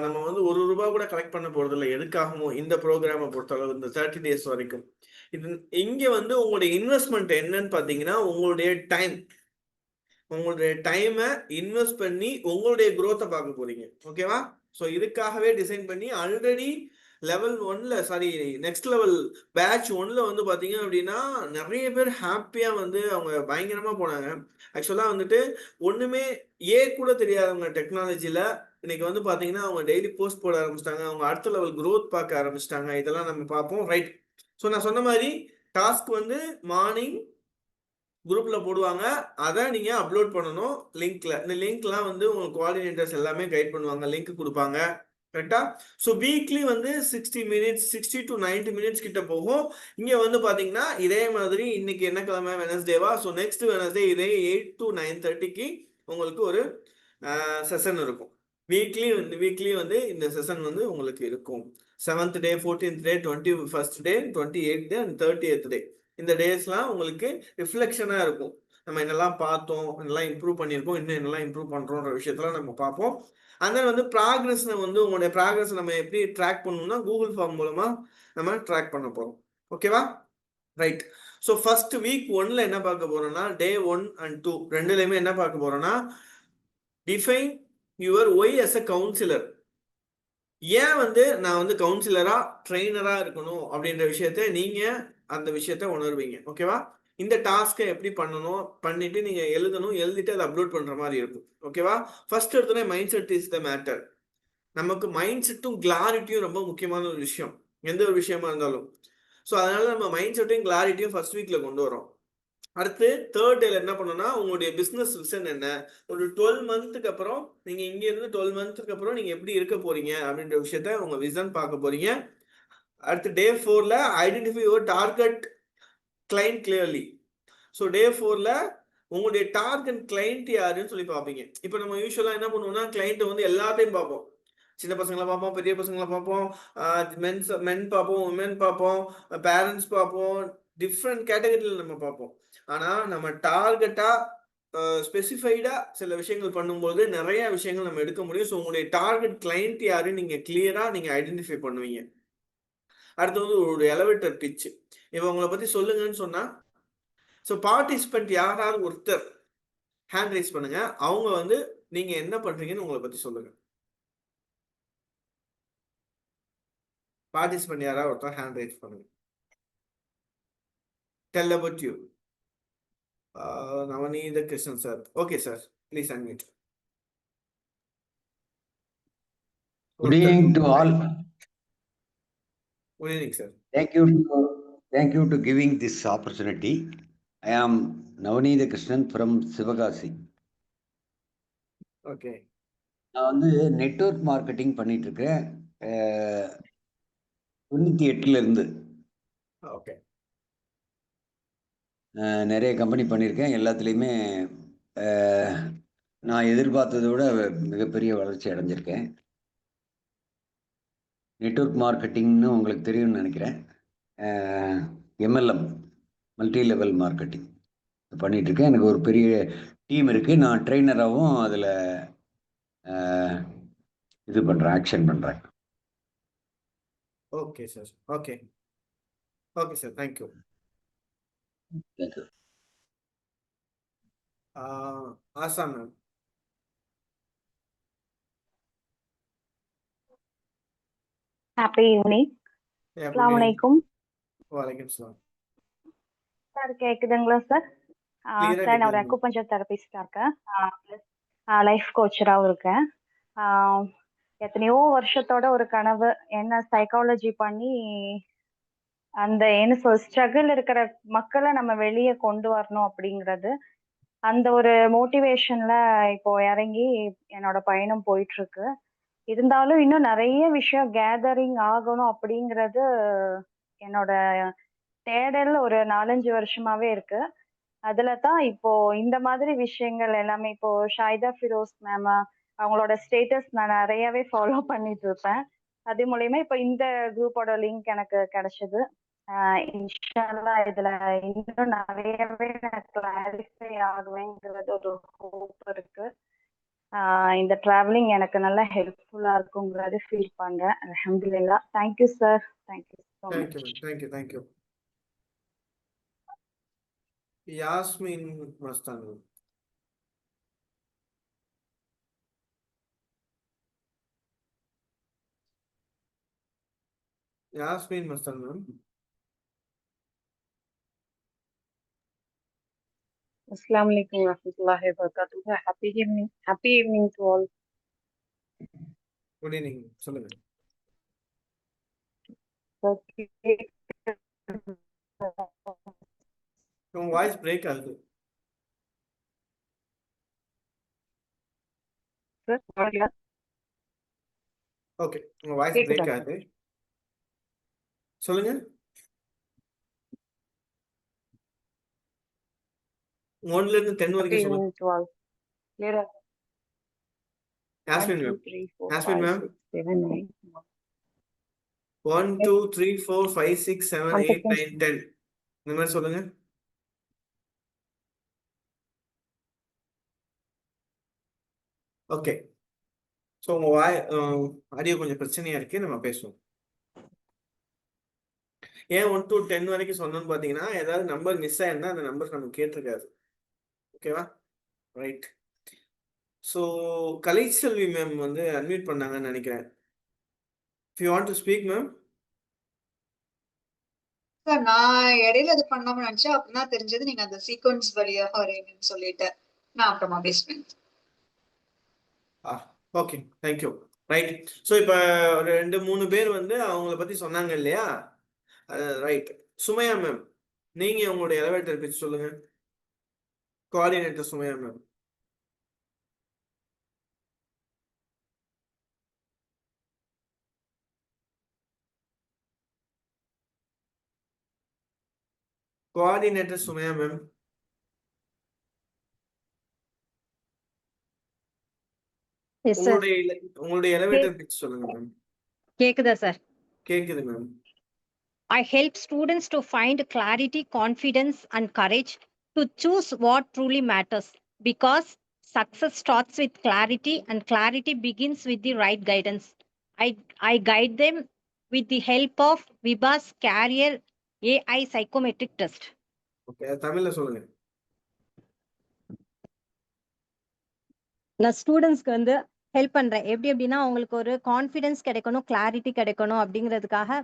நம்ம வந்து ₹1 கூட கலெக்ட் பண்ண போறது இல்லை. எதுக்காகவும் இந்த ப்ரோக்ராமை பொறுத்தளவு இந்த 30 டேஸ் வரைக்கும் இது இங்க வந்து உங்களுடைய இன்வெஸ்ட்மெண்ட் என்னன்னு பாத்தீங்கன்னா, உங்களுடைய டைமை இன்வெஸ்ட் பண்ணி உங்களுடைய குரோத்தை பார்க்க போறீங்க. ஓகேவா? ஸோ இதுக்காகவே டிசைன் பண்ணி ஆல்ரெடி லெவல் 1ல சாரி நெக்ஸ்ட் லெவல் பேட்ச் 1ல வந்து பாத்தீங்க அப்படின்னா நிறைய பேர் ஹாப்பியா வந்து அவங்க பயங்கரமா போனாங்க. ஆக்சுவலா வந்துட்டு ஒண்ணுமே கூட தெரியாதவங்க டெக்னாலஜில இன்னைக்கு வந்து பாத்தீங்கன்னா அவங்க டெய்லி போஸ்ட் போட ஆரம்பிச்சிட்டாங்க. அவங்க அடுத்த லெவல் growth பார்க்க ஆரம்பிச்சிட்டாங்க. இதெல்லாம் நம்ம பார்ப்போம், ரைட்? ஸோ நான் சொன்ன மாதிரி டாஸ்க் வந்து மார்னிங் குரூப்ல போடுவாங்க. அதை நீங்க அப்லோட் பண்ணணும் லிங்க்ல. இந்த லிங்க்லாம் வந்து உங்களுக்கு கோஆர்டினேட்டர்ஸ் எல்லாமே கைட் பண்ணுவாங்க, லிங்க் கொடுப்பாங்க, கரெக்டா? ஸோ வீக்லி வந்து 60 மினிட்ஸ் 60 to 90 மினிட்ஸ் கிட்ட போகும். இங்க வந்து பாத்தீங்கன்னா இதே மாதிரி இன்னைக்கு என்ன கிழமை, வெனஸ்டேவா? ஸோ நெக்ஸ்ட் வெனஸ்டே இதே 8 to 9:30க்கு உங்களுக்கு ஒரு செஷன் இருக்கும். வீக்லி வந்து இந்த செஷன் வந்து உங்களுக்கு இருக்கும். 7th day, 14th day, 21st day, 28th day and 30th டே. இந்த டேஸ்லாம் உங்களுக்கு ரிஃப்ளெக்ஷனா இருக்கும். நம்ம என்னெல்லாம் பார்த்தோம், என்னெல்லாம் இம்ப்ரூவ் பண்ணியிருக்கோம், இன்னும் என்னெல்லாம் இம்ப்ரூவ் பண்றோம்ன்ற விஷயத்தெல்லாம் நம்ம பார்ப்போம். அந்த வந்து ப்ராக்ரஸ் வந்து உங்களுடைய ப்ராக்ரஸ் நம்ம எப்படி ட்ராக் பண்ணணும்னா கூகுள் ஃபார்ம் மூலமா நம்ம ட்ராக் பண்ண போறோம். ஓகேவா? ரைட். ஸோ ஃபர்ஸ்ட் வீக் 1ல என்ன பார்க்க போறோம்னா, டே 1 and 2 ரெண்டுலையுமே என்ன பார்க்க போறோம்னா, define your why as a counsellor. ஏன் வந்து நான் வந்து கவுன்சிலரா ட்ரெயினரா இருக்கணும் அப்படின்ற விஷயத்த நீங்க அந்த விஷயத்த உணர்வீங்க. ஓகேவா? இந்த டாஸ்கை எப்படி பண்ணணும், பண்ணிட்டு நீங்க எழுதிட்டு அதை அப்லோட் பண்ற மாதிரி இருக்கும். ஓகேவா? ஃபர்ஸ்ட் எடுத்தோடனே mind set is the matter. நமக்கு மைண்ட் செட்டும் கிளாரிட்டியும் ரொம்ப முக்கியமான ஒரு விஷயம், எந்த ஒரு விஷயமா இருந்தாலும். ஸோ அதனால நம்ம மைண்ட் செட்டையும் கிளாரிட்டியும் ஃபர்ஸ்ட் வீக்ல கொண்டு வரோம். அடுத்து தேர்ட் டேல என்ன பண்ணணும்னா, உங்களுடைய பிசினஸ் விஷன் என்ன, ஒரு 12 மந்த்துக்கு அப்புறம் நீங்க இங்க இருந்து 12 மந்த்துக்கு அப்புறம் நீங்க எப்படி இருக்க போறீங்க அப்படின்ற விஷயத்த உங்க விஷன் பார்க்க போறீங்க. அடுத்து டே 4ல identify your target client clearly. So day 4ல உங்களுடைய டார்கெட் கிளைண்ட் யாருன்னு சொல்லி பார்ப்பீங்க. இப்போ நம்ம யூஸ்வலா என்ன பண்ணுவோம்னா, கிளைண்ட் வந்து எல்லாத்தையும் பார்ப்போம். சின்ன பசங்களை பார்ப்போம், பெரிய பசங்களை பார்ப்போம், மென் பார்ப்போம், உமன் பார்ப்போம், பேரண்ட்ஸ் பார்ப்போம், டிஃப்ரெண்ட் கேட்டகரியில் நம்ம பார்ப்போம். ஆனா நம்ம டார்கெட்டா ஸ்பெசிஃபைடா சில விஷயங்கள் பண்ணும்போது நிறைய விஷயங்கள் நம்ம எடுக்க முடியும். ஸோ உங்களுடைய டார்கெட் கிளைண்ட் யாருன்னு நீங்க கிளியரா நீங்க ஐடென்டிஃபை பண்ணுவீங்க. அடுத்து வந்து ஒரு எலவேட்டர் பிட்ச். இப்போ உங்களை பத்தி சொல்லுங்கன்னு சொன்னா, ஸோ பார்ட்டிசிபென்ட் யாராவது ஒருத்தர் ஹேண்ட் ரைஸ் பண்ணுங்க. அவங்க வந்து நீங்க என்ன பண்றீங்கன்னு உங்களை பத்தி சொல்லுங்க. பார்ட்டிசிபென்ட் யாராவது ஒருத்தர் ஹேண்ட் ரைஸ் பண்ணுங்க. Tell about you. Navaneetha Krishnan sir. Okay sir, please unmute. Good evening to all. Good evening sir. Thank you to giving this opportunity. I am Navaneetha Krishnan from Sivagasi. Okay. நான் வந்து network marketing பண்ணிட்டு இருக்கேன் 98ல இருந்து. Okay. நிறைய company பண்ணியிருக்கேன். எல்லாத்துலேயுமே நான் எதிர்பார்த்ததை விட மிகப்பெரிய வளர்ச்சி அடைஞ்சிருக்கேன். நெட்வொர்க் மார்க்கெட்டிங்னு உங்களுக்கு தெரியும்னு நினைக்கிறேன். MLM மல்டி லெவல் மார்க்கெட்டிங் பண்ணிட்டு இருக்கேன். எனக்கு ஒரு பெரிய டீம் இருக்கு. நான் ட்ரெயினராகவும் அதில் இது பண்றேன், ஆக்ஷன் பண்றேன். Okay sir. Okay okay sir, thank you. Thank you. Asha ma'am. Happy evening. Assalamu alaikum. வலைக்கம் சலாம். சார் கேக்குதுங்களா சார்? Clear ஆ சார் நான் ஒரு கேக்குது. அக்குபஞ்சர் தெரபிஸ்டா இருக்கேன். லைஃப் கோச்சராகவும் இருக்கேன். எத்தனையோ வருஷத்தோட ஒரு கனவு, என்ன சைக்காலஜி பண்ணி அந்த என்ன ஸ்ட்ரகிள் இருக்கிற மக்களை நம்ம வெளியே கொண்டு வரணும் அப்படிங்கிறது, அந்த ஒரு மோட்டிவேஷன்ல இப்போ இறங்கி என்னோட பயணம் போயிட்டு இருக்கு. இருந்தாலும் இன்னும் நிறைய விஷயம் கேதரிங் ஆகணும் அப்படிங்கிறது என்னோட தேடல் ஒரு 4-5 வருஷமாவே இருக்கு. அதுல தான் இப்போ இந்த மாதிரி விஷயங்கள் எல்லாமே, இப்போ ஷாயிதா ஃபிரோஸ் மேம் அவங்களோட ஸ்டேட்டஸ் நான் நிறையவே ஃபாலோ பண்ணிட்டு இருப்பேன். அது மூலியமா இப்போ இந்த குரூப்போட லிங்க் எனக்கு கிடைச்சது. இன்ஷா அல்லாஹ் இதுல இன்னும் நிறையவே நான் கிளாரிஃபை ஆகுவேங்கிறது ஒரு ஹோப் இருக்கு. இந்த டிராவலிங் எனக்கு நல்லா ஹெல்ப்ஃபுல்லா இருக்குங்கிறது ஃபீல் பண்றேன். அல்ஹம்துலில்லாஹ். Thank you sir. Thank you so thank you much. Ma'am, thank you thank you. Yasmin Mastan ma'am. Yasmin Mastan ma'am. Assalamu alaikum warahmatullahi wabarakatuh. Happy evening to all. Good evening, சொல்லுங்க. Okay. உங்க வாய்ஸ் பிரேக் ஆகுது. Sir, sorry. ஓகே, உங்க வாய்ஸ் கேக்குதா பிரேக் sir? ஆகுது. சொல்லுங்க. 1 ல இருந்து 10 Happy வரைக்கும் சொல்லுங்க. evening to all. Clear. 1, Yasmin 2, ma'am. 3, 4, Yasmin 5, ma'am. 6, 7, 8. 1 2 3 4 5 6 7 One 8 second. 9 10 இந்த மாதிரி சொல்லுங்க. ஓகே. ஸோ உங்க ஆடியோ கொஞ்சம் பிரச்சனையா இருக்கு, நம்ம பேசுவோம். ஏன் 1 to 10 வரைக்கும் சொன்னோம்னு பார்த்தீங்கன்னா, ஏதாவது நம்பர் மிஸ் ஆயிருந்தா அந்த நம்பர் நமக்கு கேட்டிருக்காது. ஓகேவா? ரைட். ஸோ கலைச்செல்வி மேம் வந்து அன்மியூட் பண்ணாங்கன்னு நினைக்கிறேன். If you want to speak ma'am. Sir நான் இடையில இது பண்ணாம நினைச்சேன். அப்படின்னா தெரிஞ்சது நீங்க அந்த சீக்வன்ஸ் வழியாக வரீங்கன்னு சொல்லிட்டு நான் அப்புறமா பேசுவேன். Okay, thank you. ரைட். ஸோ இப்போ ஒரு 2-3 பேர் வந்து அவங்கள பத்தி சொன்னாங்க இல்லையா? ரைட். சுமையா மேம், நீங்க உங்களுடைய எலவேட்டர் பிச் சொல்லுங்க. கோஆர்டினேட்டர் சுமையா மேம். கோஆர்டினேட்டர் சுமையா மேம். Yes sir. உங்களுடைய எலவேட்டர் பிச் சொல்லுங்க மேம். கேக்குதா சார்? கேக்குது ma'am. I help students to find clarity, confidence, and courage to choose what truly matters because success starts with clarity and clarity begins with the right guidance. I guide them with the help of Viba's Career AI psychometric test. Okay, தமிழ்ல சொல்லுங்க. நான் ஸ்டூடெண்ட்ஸ்க்கு வந்து help பண்றேன். எப்படின்னா அவங்களுக்கு ஒரு confidence கிடைக்கணும், கிளாரிட்டி கிடைக்கணும் அப்படிங்கிறதுக்காக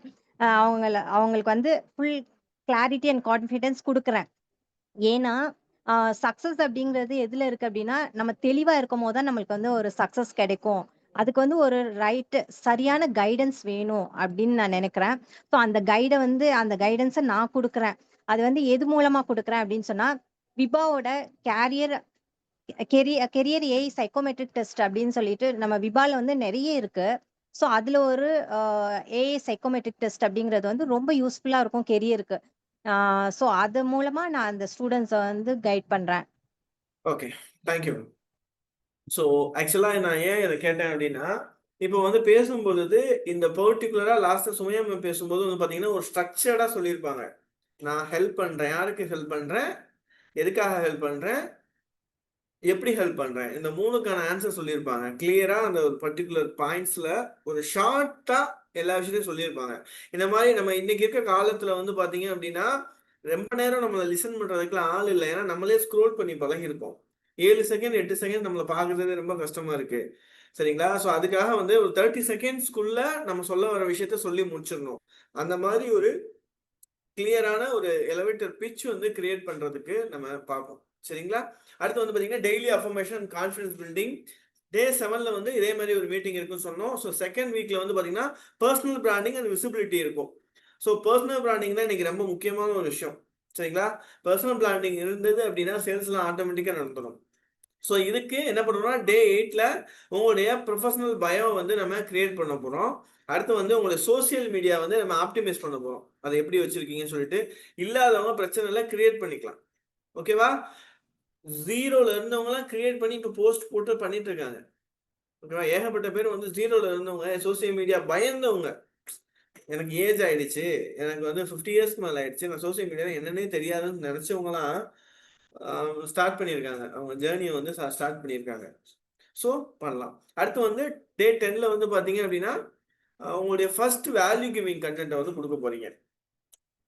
அவங்களுக்கு வந்து ஃபுல் கிளாரிட்டி அண்ட் கான்ஃபிடன்ஸ் கொடுக்குறேன். ஏன்னா சக்சஸ் அப்படிங்கிறது எதுல இருக்கு அப்படின்னா, நம்ம தெளிவா இருக்கும் போது தான் நம்மளுக்கு வந்து ஒரு சக்சஸ் கிடைக்கும். அதுக்கு வந்து ஒரு சரியான கைடன்ஸ் வேணும் அப்படின்னு நான் நினைக்கிறேன். ஸோ அந்த கைடன்ஸை நான் கொடுக்குறேன். அது வந்து எது மூலமா கொடுக்குறேன் அப்படின்னு சொன்னா, விபாவோட கெரியர் ஏஐ சைக்கோமெட்ரிக் டெஸ்ட் அப்படின்னு சொல்லிட்டு நம்ம விபால வந்து நிறைய இருக்கு. ஸோ அதுல ஒரு ஏஐ சைக்கோமெட்ரிக் டெஸ்ட் அப்படிங்கிறது வந்து ரொம்ப யூஸ்ஃபுல்லா இருக்கும் கெரியருக்கு. ஸோ அது மூலமா நான் அந்த ஸ்டூடெண்ட்ஸை வந்து கைட் பண்றேன். Okay, thank you. ஸோ ஆக்சுவலாக நான் ஏன் இதை கேட்டேன் அப்படின்னா, இப்போ வந்து பேசும்பொழுது இந்த பர்டிகுலராக லாஸ்ட்டாக சுமையா மேம் பேசும்போது வந்து பார்த்தீங்கன்னா ஒரு ஸ்ட்ரக்சர்டாக சொல்லியிருப்பாங்க. நான் ஹெல்ப் பண்ணுறேன், யாருக்கு ஹெல்ப் பண்ணுறேன், எதுக்காக ஹெல்ப் பண்ணுறேன், எப்படி ஹெல்ப் பண்ணுறேன், இந்த 3க்கான ஆன்சர் சொல்லியிருப்பாங்க. கிளியராக அந்த ஒரு பர்டிகுலர் பாயிண்ட்ஸில் ஒரு ஷார்ட்டாக எல்லா விஷயத்தையும் சொல்லியிருப்பாங்க. இந்த மாதிரி நம்ம இன்னைக்கு இருக்க காலத்தில் வந்து பார்த்தீங்க அப்படின்னா ரொம்ப நேரம் நம்மளை லிசன் பண்ணுறதுக்குலாம் ஆள் இல்லை. ஏன்னா நம்மளே ஸ்க்ரோல் பண்ணி பழகிருக்கோம். 7 செகண்ட் 8 செகண்ட் நம்மளை பார்க்குறது ரொம்ப கஷ்டமா இருக்கு. சரிங்களா? ஸோ அதுக்காக வந்து ஒரு 30 செகண்ட்ஸ்க்குள்ள நம்ம சொல்ல வர விஷயத்த சொல்லி முடிச்சிடணும். அந்த மாதிரி ஒரு கிளியரான ஒரு எலிவேட்டர் பிட்ச் வந்து கிரியேட் பண்றதுக்கு நம்ம பார்ப்போம். சரிங்களா? அடுத்து வந்து பார்த்தீங்கன்னா டெய்லி அஃபர்மேஷன் கான்ஃபிடன்ஸ் பில்டிங். டே 7ல வந்து இதே மாதிரி ஒரு மீட்டிங் இருக்குன்னு சொன்னோம். ஸோ செகண்ட் வீக்ல வந்து பார்த்தீங்கன்னா பர்சனல் பிராண்டிங் அண்ட் விசிபிலிட்டி இருக்கும். ஸோ பர்சனல் பிராண்டிங் தான் இன்னைக்கு ரொம்ப முக்கியமான ஒரு விஷயம். சரிங்களா? பர்சனல் பிராண்டிங் இருந்தது அப்படின்னா சேல்ஸ்லாம் ஆட்டோமேட்டிக்காக நடந்துடும். ஸோ இதுக்கு என்ன பண்ணுறோம்னா டே 8ல உங்களுடைய ப்ரொஃபஷனல் பயோ வந்து நம்ம கிரியேட் பண்ண போகிறோம். அடுத்து வந்து உங்களுடைய சோசியல் மீடியா வந்து நம்ம ஆப்டிமைஸ் பண்ண போகிறோம். அதை எப்படி வச்சிருக்கீங்கன்னு சொல்லிட்டு இல்லாதவங்க பிரச்சனை இல்லை, கிரியேட் பண்ணிக்கலாம். ஓகேவா? 0ல இருந்தவங்கலாம் கிரியேட் பண்ணி இப்போ போஸ்ட் போட்டு பண்ணிட்டு இருக்காங்க. ஓகேவா? ஏகப்பட்ட பேர் வந்து 0ல இருந்தவங்க சோசியல் மீடியா பயந்தவங்க. எனக்கு ஏஜ் ஆயிடுச்சு, எனக்கு வந்து 50 இயர்ஸ்க்கு மேலே ஆயிடுச்சு, நான் சோசியல் மீடியா என்னன்னே தெரியாதுன்னு நினைச்சவங்களாம் ஸ்டார்ட் பண்ணியிருக்காங்க. அவங்க ஜேர்னியை வந்து ஸ்டார்ட் பண்ணியிருக்காங்க. ஸோ பண்ணலாம். அடுத்து வந்து டே 10ல வந்து பார்த்தீங்க அப்படின்னா உங்களுடைய ஃபர்ஸ்ட் வேல்யூ கிவிங் கண்டென்ட்டை வந்து கொடுக்க போறீங்க.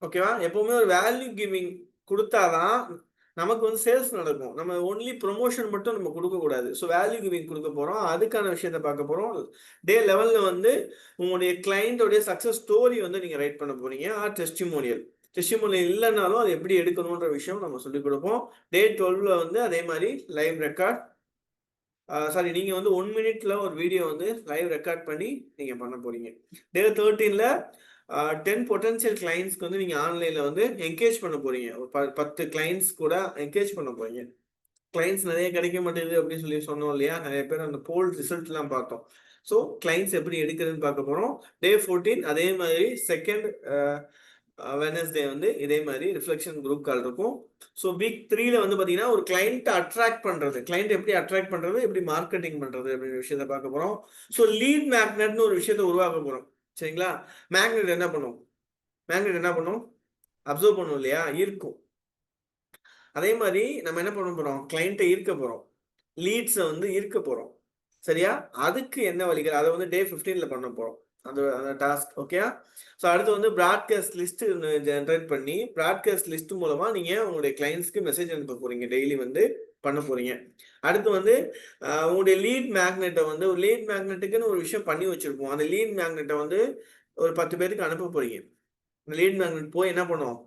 ஓகேவா? எப்பவுமே ஒரு வேல்யூ கிவிங் கொடுத்தாதான் நமக்கு வந்து சேல்ஸ் நடக்கும். நம்ம ஒன்லி ப்ரொமோஷன் மட்டும் நம்ம கொடுக்கக்கூடாது. ஸோ வேல்யூ கிவிங் கொடுக்க போகிறோம். அதுக்கான விஷயத்த பார்க்க போகிறோம். டே 11ல வந்து உங்களுடைய கிளைண்டோடைய சக்ஸஸ் ஸ்டோரி வந்து நீங்கள் ரைட் பண்ண போறீங்க. டெஸ்டிமோனியல் இல்லைனாலும் அதை எப்படி எடுக்கணுன்ற விஷயம் நம்ம சொல்லிக் கொடுப்போம். டே 12ல வந்து அதே மாதிரி லைவ் ரெக்கார்ட் சாரி நீங்கள் வந்து 1 மினிட்ல ஒரு வீடியோ வந்து லைவ் ரெக்கார்ட் பண்ணி நீங்கள் பண்ண போறீங்க. டே 13ல 10 பொட்டன்ஷியல் கிளைண்ட்ஸ்க்கு வந்து நீங்கள் ஆன்லைனில் வந்து என்கேஜ் பண்ண போறீங்க. ஒரு 10 கிளைண்ட்ஸ் கூட என்கேஜ் பண்ண போறீங்க. கிளைண்ட்ஸ் நிறைய கிடைக்க மாட்டேங்குது அப்படின்னு சொல்லி சொன்னோம் இல்லையா? நிறைய பேர் அந்த போல் ரிசல்ட்லாம் பார்த்தோம். ஸோ கிளைண்ட்ஸ் எப்படி எடுக்கிறதுன்னு பார்க்க போகிறோம். டே 14 அதே மாதிரி செகண்ட் வெனஸ்டே வந்து இதே மாதிரி ரிஃப்ளெக்ஷன் குரூப் கால் இருக்கும். ஸோ வீக் 3ல வந்து பார்த்தீங்கன்னா ஒரு கிளைண்ட்டை அட்ராக்ட் பண்ணுறது, கிளைண்ட் எப்படி அட்ராக்ட் பண்ணுறது, எப்படி மார்க்கெட்டிங் பண்ணுறது அப்படிங்கிற விஷயத்த பார்க்க போகிறோம். ஸோ லீட் மேக்னெட்னு ஒரு விஷயத்த உருவாக்க போகிறோம். சரிங்களா? மேக்னெட் என்ன பண்ணும்? அப்சர்வ் பண்ணும் இல்லையா? ஈர்க்கும். அதே மாதிரி நம்ம என்ன பண்ண போகிறோம்? கிளைண்ட்டை ஈர்க்க போகிறோம், லீட்ஸை வந்து ஈர்க்க போகிறோம். சரியா? அதுக்கு என்ன வழிகள், அதை வந்து டே 15ல பண்ண போகிறோம். அந்த டாஸ்க். ஓகே. ஸோ அடுத்து வந்து ப்ராட்காஸ்ட் லிஸ்ட் ஜென்ரேட் பண்ணி ப்ராட்காஸ்ட் லிஸ்ட் மூலமா நீங்க உங்களுடைய கிளைண்ட்ஸ்க்கு மெசேஜ் அனுப்ப போறீங்க. டெய்லி வந்து பண்ண போறீங்க. அடுத்து வந்து உங்களுடைய லீட் மேக்னெட்டை வந்து ஒரு லீட் மேக்னெட்டுக்குன்னு ஒரு விஷயம் பண்ணி வச்சிருப்போம். அந்த லீட் மேக்னெட்டை வந்து ஒரு 10 பேருக்கு அனுப்ப போறீங்க. இந்த லீட் மேக்னெட் போய் என்ன பண்ணுவோம்?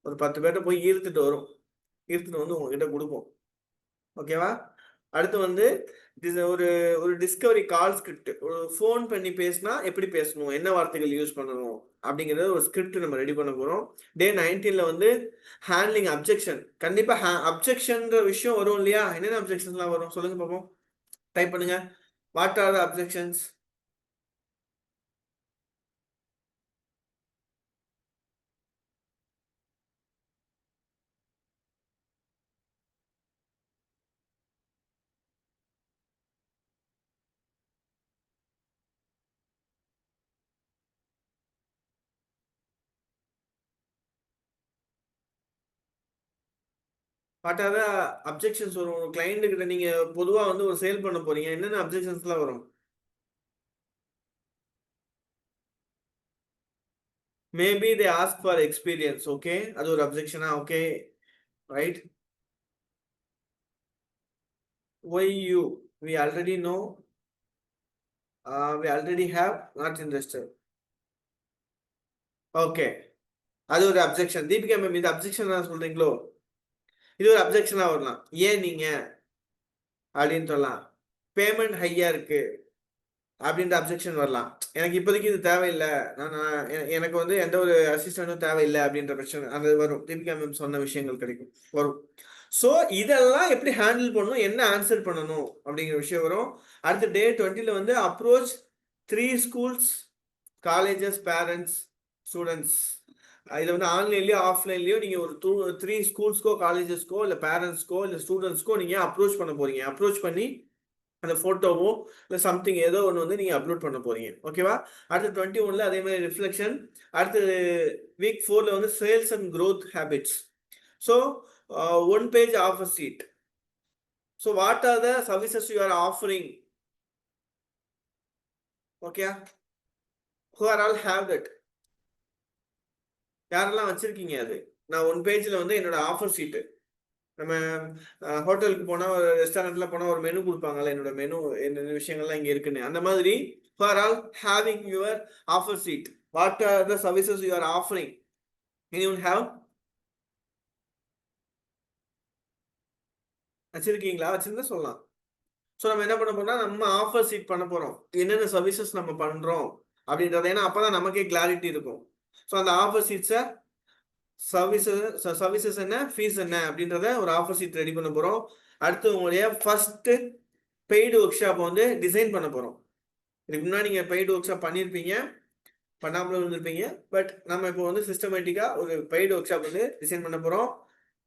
ஒரு 10 பேர்ட்ட போய் ஈர்த்துட்டு வந்து உங்ககிட்ட கொடுப்போம். ஓகேவா? அடுத்து வந்து ஒரு டிஸ்கவரி கால் ஸ்கிரிப்ட். ஒரு ஃபோன் பண்ணி பேசினா எப்படி பேசணும், என்ன வார்த்தைகள் யூஸ் பண்ணணும் அப்படிங்கிறத ஒரு ஸ்கிரிப்ட் நம்ம ரெடி பண்ண போகிறோம். டே 19ல வந்து ஹேண்ட்லிங் அப்ஜெக்ஷன். கண்டிப்பாக அப்ஜெக்ஷன்ற விஷயம் வரும் இல்லையா? என்னென்ன அப்ஜெக்ஷன்ஸ்லாம் வரும் சொல்லுங்க பார்ப்போம். டைப் பண்ணுங்க. What are the objections? What are the objections வரும்? ஒரு கிளைண்ட் கிட்ட நீங்க பொதுவா வந்து ஒரு சேல் பண்ண போறீங்க, என்னென்ன அப்ஜெக்ஷன்ஸ்லாம் வரும்? Maybe they ask for experience. Okay, அது ஒரு அப்ஜெக்ஷனா? Okay, right. Why you? We already know. We already have. Not interested. Okay, அது ஒரு அப்ஜெக்ஷன். தீபிகா மேம், இது அப்ஜெக்ஷன் சொல்றீங்களோ? இது ஒரு அப்ஜெக்ஷனா வரலாம். ஏன் நீங்க அப்படின்னு சொல்லலாம். பேமெண்ட் ஹையா இருக்கு அப்படின்ற அப்ஜெக்ஷன் வரலாம். எனக்கு இப்போதைக்கு இது தேவையில்லை, எனக்கு வந்து எந்த ஒரு அசிஸ்டன்ட்டும் தேவையில்லை அப்படின்ற பிரச்சனை அது வரும். தீபிகா மேம் சொன்ன விஷயங்கள் கிடைக்கும் வரும். ஸோ இதெல்லாம் எப்படி ஹேண்டில் பண்ணணும், என்ன ஆன்சர் பண்ணணும் அப்படிங்கிற விஷயம் வரும். அடுத்த டே 20ல வந்து approach 3 schools, colleges, parents, students. இதை வந்து ஆன்லைன்லயோ ஆஃப்லைன்லயோ நீங்க ஒரு 3 ஸ்கூல்ஸ்க்கோ காலேஜஸ்க்கோ இல்லை பேரண்ட்ஸ்க்கோ இல்லை ஸ்டூடெண்ட்ஸ்க்கோ நீங்க அப்ரோச் பண்ண போறீங்க. அப்ரோச் பண்ணி அந்த ஃபோட்டோவோ இல்லை சம்திங் ஏதோ ஒன்று வந்து நீங்கள் அப்லோட் பண்ண போறீங்க. ஓகேவா? அடுத்து 21ல அதே மாதிரி ரிஃப்ளெக்ஷன். அடுத்து வீக் 4ல வந்து sales and growth habits. So 1 page offer sheet. So what are the services you are offering? Okay, who are all have that? யாரெல்லாம் வச்சிருக்கீங்க? அது நான் 1 pageல வந்து என்னோட ஆஃபர் ஷீட்டு. நம்ம ஹோட்டலுக்கு போனா ஒரு ரெஸ்டாரண்ட்ல போனா ஒரு மெனு கொடுப்பாங்கல்ல, என்னோட மெனு என்ன விஷயங்கள்லாம் இங்க இருக்குன்னு. அந்த மாதிரி for all having your offer sheet. What are the services you are offering? Anyone have? வச்சிருக்கீங்களா? வச்சிருந்தா சொல்லலாம். ஸோ நம்ம என்ன பண்ண போறோம்னா நம்ம ஆஃபர் ஷீட் பண்ண போறோம். என்னென்ன சர்வீசஸ் நம்ம பண்றோம் அப்படின்றது. ஏன்னா அப்பதான் நமக்கே கிளாரிட்டி இருக்கும். ஸோ அந்த ஆஃபர் ஷீட்ஸை சர்வீசஸ் என்ன, ஃபீஸ் என்ன அப்படின்றத ஒரு ஆஃபர் ஷீட் ரெடி பண்ண போறோம். அடுத்து உங்களுடைய ஃபர்ஸ்ட் பெய்டு ஒர்க் ஷாப் வந்து டிசைன் பண்ண போறோம். இதுக்கு முன்னாடி நீங்க பெய்டு ஒர்க் ஷாப் பண்ணியிருப்பீங்க, பண்ணாமலும் இருந்திருப்பீங்க. பட் நம்ம இப்போ வந்து சிஸ்டமேட்டிக்கா ஒரு பெய்டு ஒர்க் ஷாப் வந்து டிசைன் பண்ண போறோம்.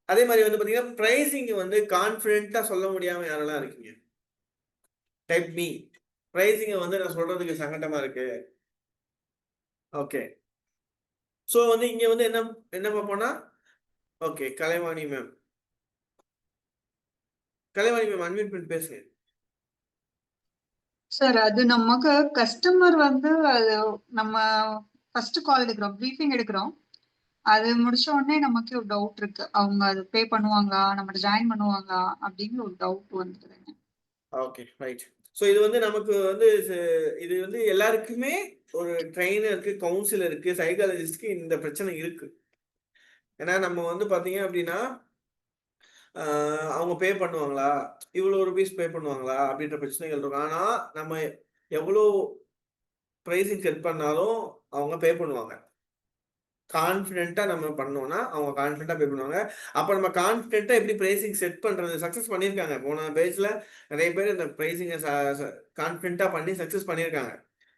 அதே மாதிரி வந்து பாத்தீங்கன்னா பிரைசிங் வந்து கான்ஃபிடென்ட்டா சொல்ல முடியாம யாரெல்லாம் இருக்கீங்க? Type me. பிரைசிங் வந்து நான் சொல்றதுக்கு சங்கடமா இருக்கு. ஓகே, ஸோ வந்து இங்க வந்து என்ன என்ன பார்ப்போம்னா, okay Kalaivani ma'am, Kalaivani ma'am unmute பண்ணி பேசுங்க. சார் அது நமக்கு கஸ்டமர் வந்து அது நம்ம ஃபர்ஸ்ட் கால் எடுக்கிறோம், ப்ரீஃபிங் எடுக்கிறோம். அது முடிச்ச உடனே நமக்கு ஒரு டவுட் இருக்கு, அவங்க அது பே பண்ணுவாங்களா, நம்ம ஜாயின் பண்ணுவாங்களா அப்படிங்கிற ஒரு டவுட் வந்துருதுங்க. Okay right. ஸோ இது வந்து நமக்கு வந்து இது வந்து எல்லாருக்குமே ஒரு ட்ரெயினருக்கு, கவுன்சிலருக்கு, சைக்காலஜிஸ்ட்க்கு இந்த பிரச்சனை இருக்கு. ஏன்னா நம்ம வந்து பாத்தீங்க அப்படின்னா அவங்க பே பண்ணுவாங்களா, இவ்வளோ ருபீஸ் பே பண்ணுவாங்களா அப்படின்ற பிரச்சனைகள் இருக்கும். ஆனா நம்ம எவ்வளோ ப்ரைஸிங் செட் பண்ணாலும் அவங்க பே பண்ணுவாங்க. கான்ஃபிடென்ட்டா நம்ம பண்ணோம்னா அவங்க கான்ஃபிடென்ட்டா பே பண்ணுவாங்க. அப்ப நம்ம கான்ஃபிடென்ட்டா எப்படி பிரைசிங் செட் பண்றது? சக்சஸ் பண்ணியிருக்காங்க. போன பேஜ்ல நிறைய பேர் இந்த பிரைசிங்கை கான்ஃபிடென்ட்டா பண்ணி சக்சஸ் பண்ணியிருக்காங்க.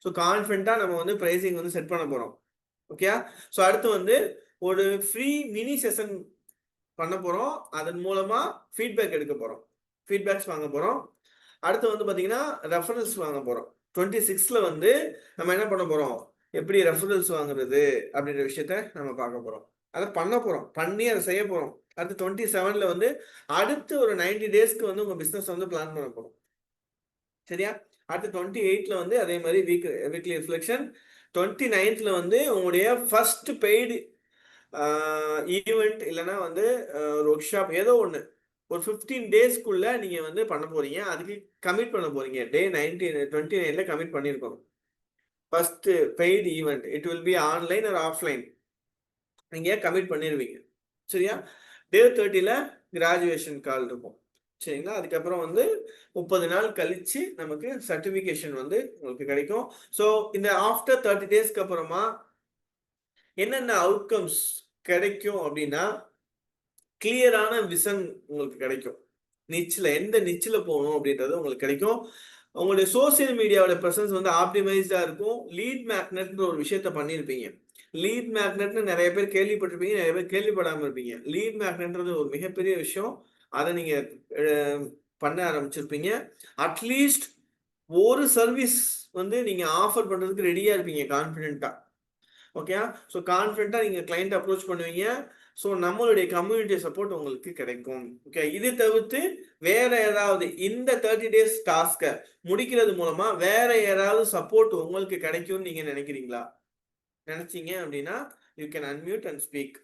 ஸோ கான்ஃபிடென்ட்டா நம்ம வந்து பிரைசிங் வந்து செட் பண்ண போறோம். ஓகே, ஸோ அடுத்து வந்து ஒரு ஃப்ரீ மினி செஷன் பண்ண போறோம். அதன் மூலமா ஃபீட்பேக் எடுக்க போறோம், ஃபீட்பேக்ஸ் வாங்க போறோம். அடுத்து வந்து பாத்தீங்கன்னா ரெஃபரன்ஸ் வாங்க போறோம். 26ல வந்து நம்ம என்ன பண்ண போறோம், எப்படி ரெஃபரன்ஸ் வாங்குறது அப்படின்ற விஷயத்த நம்ம பார்க்க போறோம். அதை பண்ண போறோம், பண்ணி அதை செய்ய போறோம். அடுத்து 27ல வந்து அடுத்து ஒரு 90 டேஸ்க்கு வந்து உங்க பிசினஸ் வந்து பிளான் பண்ண போறோம். சரியா? அடுத்து 28ல வந்து அதே மாதிரி வீக்லி ரிஃப்ளெக்ஷன். 29ல வந்து உங்களுடைய ஃபர்ஸ்ட் பெய்டு ஈவெண்ட் இல்லைன்னா வந்து ஒரு ஒர்க் ஷாப் ஏதோ ஒன்று ஒரு 15 டேஸ்க்குள்ள நீங்க வந்து பண்ண போறீங்க. அதுக்கு கமிட் பண்ண போறீங்க. டே 29ல கமிட் பண்ணிருக்கணும். First paid event it will be online R offline, நீங்க கமிட் பண்ணிருவீங்க. சரியா? டே 30ல கிராஜுவேஷன் கால் இருக்கும். சரிங்களா? அதுக்கப்புறம் வந்து 30 நாள் கழிச்சு நமக்கு சர்டிபிகேஷன் வந்து உங்களுக்கு கிடைக்கும். ஸோ இந்த ஆஃப்டர் 30 டேஸ்க்கு அப்புறமா என்னென்ன அவுட்கம்ஸ் கிடைக்கும் அப்படின்னா, கிளியரான விஷன் உங்களுக்கு கிடைக்கும். நிச்சில் எந்த நிச்சில் போகணும் அப்படின்றது உங்களுக்கு கிடைக்கும். உங்களுடைய சோசியல் மீடியாவோட ப்ரெசன்ஸ் வந்து ஆப்டிமைஸ்டா இருக்கும். லீட் மேக்னெட்ன்ற ஒரு விஷயத்த பண்ணியிருப்பீங்க. லீட் மேக்னெட்னு நிறைய பேர் கேள்விப்பட்டிருப்பீங்க, நிறைய பேர் கேள்விப்படாமல் இருப்பீங்க. லீட் மேக்னெட்ன்றது ஒரு மிகப்பெரிய விஷயம். அதை நீங்க பண்ண ஆரம்பிச்சிருப்பீங்க. அட்லீஸ்ட் ஒரு சர்வீஸ் வந்து நீங்க ஆஃபர் பண்றதுக்கு ரெடியா இருப்பீங்க கான்ஃபிடென்ட்டா. ஓகே, ஸோ கான்ஃபிடென்ட்டா நீங்க கிளைண்ட் அப்ரோச் பண்ணுவீங்க. ஸோ நம்மளுடைய கம்யூனிட்டி சப்போர்ட் உங்களுக்கு கிடைக்கும். ஓகே, இது தவிர்த்து வேற ஏதாவது இந்த 30 டேஸ் டாஸ்கை முடிக்கிறது மூலமா வேற யாராவது சப்போர்ட் உங்களுக்கு கிடைக்கும்னு நீங்க நினைக்கிறீங்களா? நினைச்சீங்க அப்படின்னா you can unmute and speak.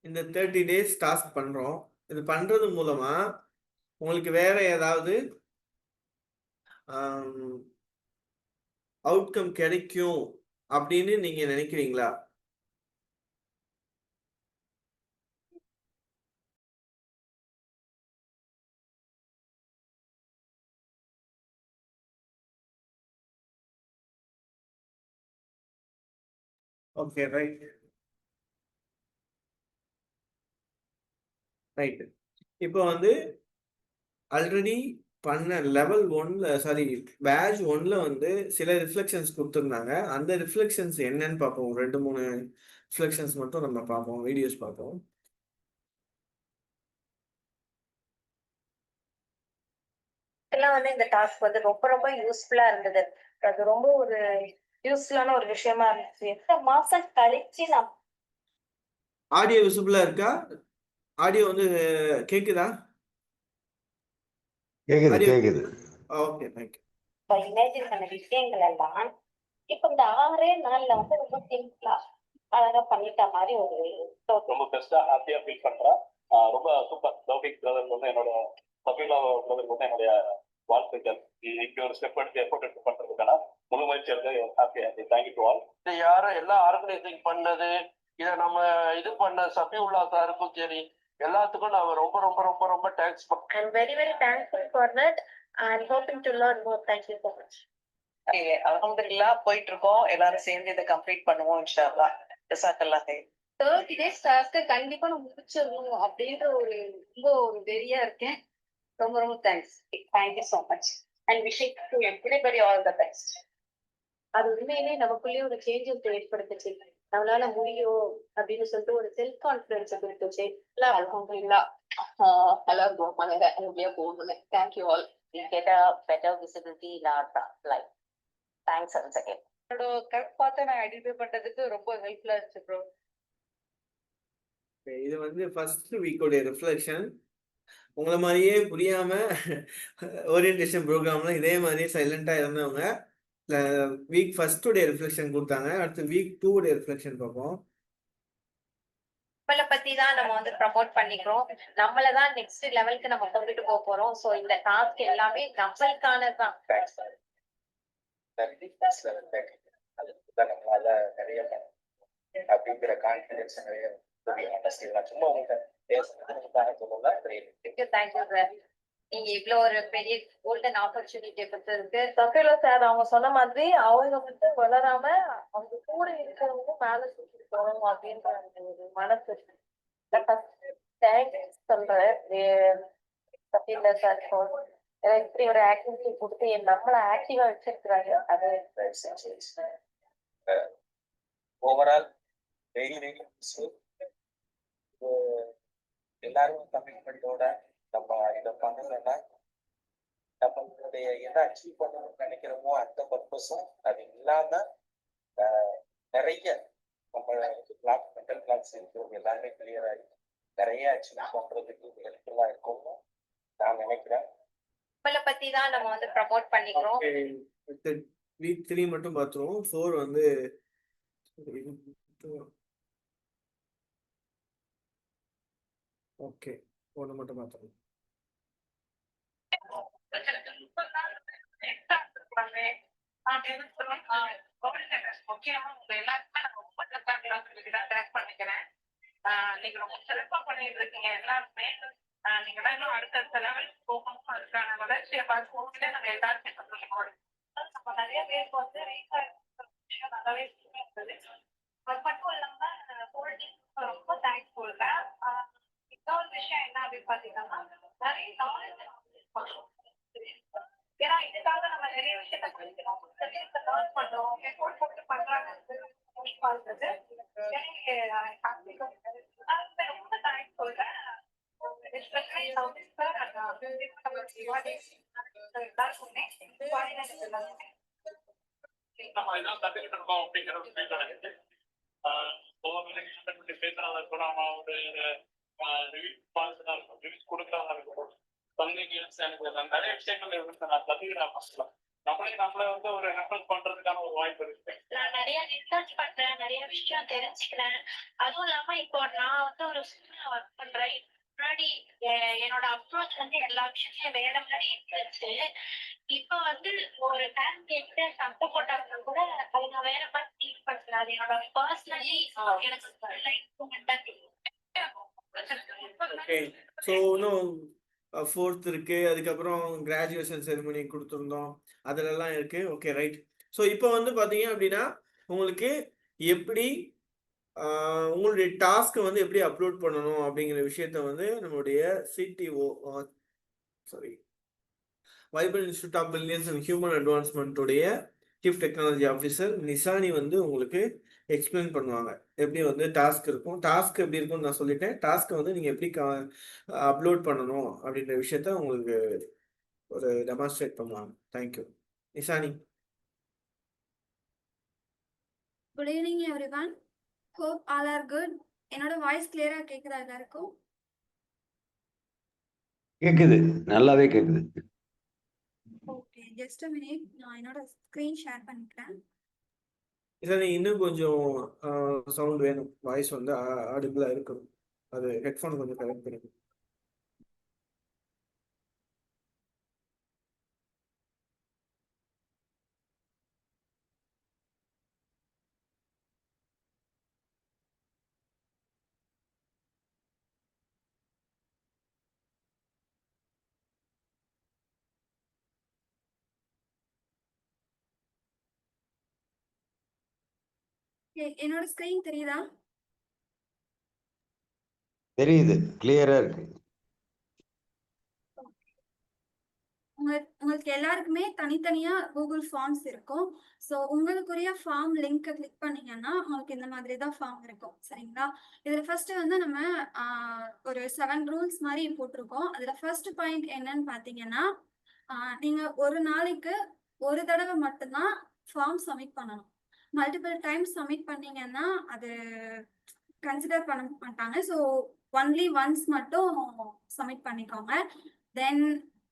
இந்த 30 டேஸ் டாஸ்க் பண்றோம். இது பண்றது மூலமா உங்களுக்கு வேற ஏதாவது அவுட்கம் கிடைக்கும் அப்படின்னு நீங்க நினைக்கிறீங்களா? Okay right. ரைட். இப்போ வந்து ஆல்ரெடி பண்ண லெவல் 1ல சாரி பேட்ச் 1ல வந்து சில ரிஃப்ளெக்ஷன்ஸ் கொடுத்துருந்தாங்க. அந்த ரிஃப்ளெக்ஷன்ஸ் என்னன்னு பார்ப்போம். 2-3 ரிஃப்ளெக்ஷன்ஸ் மட்டும் நம்ம பார்ப்போம், வீடியோஸ் பார்ப்போம். எல்லாம் வந்து இந்த டாஸ்க் வந்து ரொம்ப ரொம்ப யூஸ்ஃபுல்லா இருந்தது. அது ரொம்ப ஒரு யூஸ்ஃபுல்லான ஒரு விஷயமா இருந்துச்சு. 2 மாசம் கழிச்சு நான் ஆடியோ விசிபிளா இருக்கா? ஆடியோ வந்து கேக்குதா? கேக்குது ஆடியோ கேக்குது. Okay, thank you. இமேஜின் பண்ண விஷயங்கள் எல்லாம் இப்ப இந்த 6 நாள்ல வந்து ரொம்ப சிம்பிளா அழகா பண்ணிட்ட மாதிரி ஒரு ரொம்ப பெஸ்டா ஹாப்பியா ஃபீல் பண்றேன். ரொம்ப சூப்பர். லௌகிக் பிரதர் வந்து என்னோட சபீலா பிரதருக்கு வந்து என்னுடைய வாழ்த்துக்கள். இப்படி ஒரு ஸ்டெப் எடுத்து எஃபோர்ட் எடுத்து பண்றதுக்கான முழு முயற்சி எடுத்து ஹாப்பியா தேங்க்யூ டு ஆல். யாரும் எல்லாம் ஆர்கனைசிங் பண்ணது இதை நம்ம இது பண்ண சஃபியுல்லா சாருக்கும் சரி எல்லாத்துக்கும் நான் ரொம்ப ரொம்ப ரொம்ப ரொம்ப thanks. I'm very very thankful for that and hoping to learn more. Thank you so much. அல்ஹம்துலில்லாஹ் போயிட்டு இருக்கோம். எல்லாரும் சேர்ந்து இதை கம்ப்ளீட் பண்ணுவோம் இன்ஷாஅல்லாஹ். ஜஸாக்கல்லாஹ் ஹைர். 30 days டாஸ்க் கண்டிப்பா நான் முடிச்சிடணும் அப்படின்ற ஒரு ரொம்ப ஒரு வெறியா இருக்கேன். ரொம்ப ரொம்ப thanks. Thank you so much and wishing to everybody all the best. அது உண்மையிலேயே நமக்குள்ளேயே ஒரு சேஞ்சஸ் ஏற்படுத்துச்சு. நம்மளால முடியும் அப்படின்னு சொல்லிட்டு ஒரு செல்ஃப் கான்பிடன்ஸ் கொடுத்துச்சு. அல்ஹம்துலில்லாஹ் எல்லாரும் நல்லபடியா போகணும். Thank you all. We get a better visibility in our life. Thanks once again. என்னோட கரெக்ட் பார்த்து நான் ஐடென்டிஃபை பண்றதுக்கு ரொம்ப ஹெல்ப்ஃபுல்லா இருந்துச்சு ப்ரோ. இது வந்து ஃபர்ஸ்ட் வீக்கோட ரிஃப்ளெக்ஷன். உங்களை மாதிரியே புரியாம ஓரியன்டேஷன் ப்ரோக்ராம்ல இதே மாதிரியே சைலண்டா இருந்தவங்க வீக் ஃபர்ஸ்டோடைய ரிஃப்ளெக்ஷன் கொடுத்தாங்க. அடுத்து வீக் 2 உடைய ரிஃப்ளெக்ஷன் பார்ப்போம். நம்மளை பத்தி தான் நம்ம வந்து ப்ரமோட் பண்ணிக்கிறோம். நம்மள தான் நெக்ஸ்ட் லெவலுக்கு நம்ம கொண்டுட்டு போக போறோம். சோ இந்த டாஸ்க் எல்லாமே நம்மளுக்கானதுதான். அதுதான் நம்மளால நிறைய அப்படிங்கிற கான்பிடன்ஸ் நிறைய சும்மா உங்கள்கிட்ட பேசுறதுக்காக சொல்லல. Thank you sir. நீங்க இவ்வளவு ஒரு பெரிய கோல்டன் ஆப்பர்ச்சுனிட்டி இருக்கு. சஃபியுல்லா சார் அவங்க சொன்ன மாதிரி அவங்க வந்து வளராம அவங்க கூட இருக்கிறவங்க மேல சுத்திட்டு போகணும் அப்படின்ற ஒரு மனசு. தேங்க்ஸ் சொல்றேன் சஃபியுல்லா சார். இப்படி ஒரு ஆக்டிவிட்டி கொடுத்து நம்மள ஆக்டிவா வச்சிருக்கிறாங்க. அது ஓவரால் வெரி வெரி எல்லாரும் கமிட்மெண்டோட நம்ம இதை பண்ணலன்னா நம்மளுடைய எதை அச்சீவ் பண்ணணும்னு நினைக்கிறோமோ அந்த பர்பஸும் அது இல்லாம நிறைய நம்ம பிளாக் மென்டல் பிளாக்ஸ் இருக்கிறவங்க எல்லாமே கிளியர் ஆகி நிறைய அச்சீவ் பண்றதுக்கு ஹெல்ப்ஃபுல்லா இருக்கும்னு நான் நினைக்கிறேன். நம்மளை பத்தி தான் நம்ம வந்து ப்ரமோட் பண்ணிக்கிறோம். வீக் 3 மட்டும் பார்த்துருவோம். 4 வந்து ஓகே 1 மட்டும் பார்த்துருவோம். நீங்க ரொம்ப சிறப்பா பண்ணிட்டு இருக்கீங்க எல்லாருமே. நீங்க தான் இன்னும் அடுத்தடுத்த லெவலுக்கு போகணும். அதுக்கான வளர்ச்சியை பார்த்து நாங்க எல்லாருமே சந்தோஷப்படும். நம்ம நிறைய பேருக்கு வந்து விஷயம் நல்லாவே இருந்தது. அது மட்டும் இல்லாம ரொம்ப தேங்க்ஃபுல். இன்னொரு விஷயம் என்ன அப்படின்னு பாத்தீங்கன்னா நிறைய நாலேஜ் ஏன்னா இதுக்காக நம்ம நிறைய விஷயத்த படிக்கிறோம், லேர்ன் பண்றோம், எஃபோர்ட் போட்டு பண்றாங்க. ரொம்ப தேங்க்ஃபுல். நம்ம எல்லாம் கத்துக்கிட்டு இருக்கோம் அப்படிங்கிற ஒரு ஃபீல் எனக்கு. பேசுறதா இருக்கட்டும், நம்ம ஒரு ரிவ்யூஸ் கொடுக்கறதா இருக்கட்டும், எனக்கு நிறைய விஷயங்கள் இருக்கு. நான் கத்துக்கிறேன். ஃபர்ஸ்ட்ல நம்மளே வந்து ஒரு ரெஃபரன்ஸ் பண்றதுக்கான ஒரு வாய்ப்பு இருக்கு. நான் நிறைய ரிசர்ச் பண்றேன், நிறைய விஷயம் தெரிஞ்சுக்கிறேன். அதுவும் இல்லாம இப்போ நான் வந்து ஒரு ஸ்கூல்ல ஒர்க் பண்றேன். முன்னாடி என்னோட அப்ரோச் வந்து எல்லா விஷயத்தையும் வேற மாதிரி இருந்துச்சு. இப்ப வந்து ஒரு டைம் கேட்டு சண்டை போட்டாங்க கூட அதை நான் வேற மாதிரி ஃபீல் பண்றேன். அது என்னோட பர்சனலி எனக்கு நல்ல இம்ப்ரூவ்மெண்டா தெரியும். ஓகே ஸோ இன்னும் 4th இருக்கு. அதுக்கப்புறம் கிராஜுவேஷன் செரிமனி கொடுத்துருந்தோம், அதிலெல்லாம் இருக்கு. Okay right. ஸோ இப்போ வந்து பார்த்தீங்க அப்படின்னா உங்களுக்கு எப்படி உங்களுடைய டாஸ்க்கை வந்து எப்படி அப்லோட் பண்ணணும் அப்படிங்கிற விஷயத்த வந்து நம்மளுடைய CTO sorry vibrant institute of billions and human அட்வான்ஸ்மெண்ட்டுடைய சீஃப் டெக்னாலஜி ஆஃபீஸர் நிசானி வந்து உங்களுக்கு எக்ஸ்பிளைன் பண்ணுவாங்க எப்படி வந்து டாஸ்க் இருக்கும். டாஸ்க் எப்படி இருக்கும்னு நான் சொல்லிட்டேன். டாஸ்க்கை வந்து நீங்கள் எப்படி அப்லோட் பண்ணணும் அப்படின்ற விஷயத்த உங்களுக்கு ஒரு டெமான்ஸ்ட்ரேட் பண்ணுவாங்க. Thank you. Nishani. Good evening everyone. Hope all are good. என்னோட வாய்ஸ் கிளியரா கேக்குதா எல்லாருக்கும்? கேக்குது, நல்லாவே கேக்குது. Okay, just a minute. நான் என்னோட ஸ்கிரீன் ஷேர் பண்ணிக்கிறேன். நிசானி இன்னும் கொஞ்சம் சவுண்ட் வேணும். வாய்ஸ் வந்து ஆடிபிளா இருக்கணும். அது ஹெட்ஃபோன் கொஞ்சம் கனெக்ட் பண்ணிக்கணும். என்னோட ஸ்கிரீன் தெரியுதா? தெரியுது, கிளியரா இருக்கு. உங்களுக்கு எல்லாருக்குமே தனித்தனியா கூகுள் ஃபார்ம்ஸ் இருக்கும். ஸோ உங்களுக்குரிய ஃபார்ம் லிங்கை கிளிக் பண்ணீங்கன்னா உங்களுக்கு இந்த மாதிரி தான் ஃபார்ம் இருக்கும். சரிங்களா? இதுல ஃபர்ஸ்ட் வந்து நம்ம ஒரு 7 ரூல்ஸ் மாதிரி போட்டிருக்கோம். அதுல ஃபர்ஸ்ட் பாயிண்ட் என்னன்னு பாத்தீங்கன்னா, நீங்க ஒரு நாளைக்கு ஒரு தடவை மட்டும்தான் ஃபார்ம் சப்மிட் பண்ணணும். மல்டிபிள் டைம்ஸ் சப்மிட் பண்ணீங்கன்னா அது கன்சிடர் பண்ண மாட்டாங்க. ஸோ ஒன்லி ஒன்ஸ் மட்டும் சப்மிட் பண்ணிக்கோங்க. தென்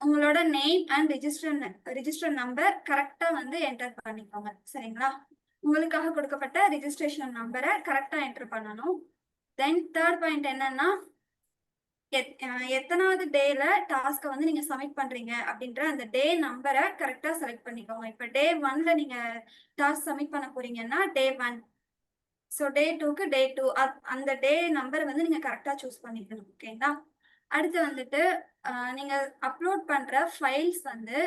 உங்களோட நேம் அண்ட் ரிஜிஸ்டர் நம்பர் கரெக்டா வந்து என்டர் பண்ணிக்கோங்க. சரிங்களா? உங்களுக்காக கொடுக்கப்பட்ட ரிஜிஸ்ட்ரேஷன் நம்பரை கரெக்டா என்டர் பண்ணணும். தென் தேர்ட் பாயிண்ட் என்னன்னா, எத்தனாவது டேல டாஸ்க்கை வந்து நீங்க சப்மிட் பண்றீங்க அப்படின்ற அந்த டே நம்பரை கரெக்டா செலக்ட் பண்ணிக்கோங்க. இப்ப டே 1ல நீங்க டாஸ்க் சப்மிட் பண்ண போறீங்கன்னா டே 1. ஸோ டே 2க்கு டே 2 அந்த டே நம்பரை வந்து நீங்க கரெக்டா சூஸ் பண்ணிக்கணும். ஓகேங்களா? அடுத்து வந்துட்டு நீங்க அப்லோட் பண்ற ஃபைல்ஸ் வந்து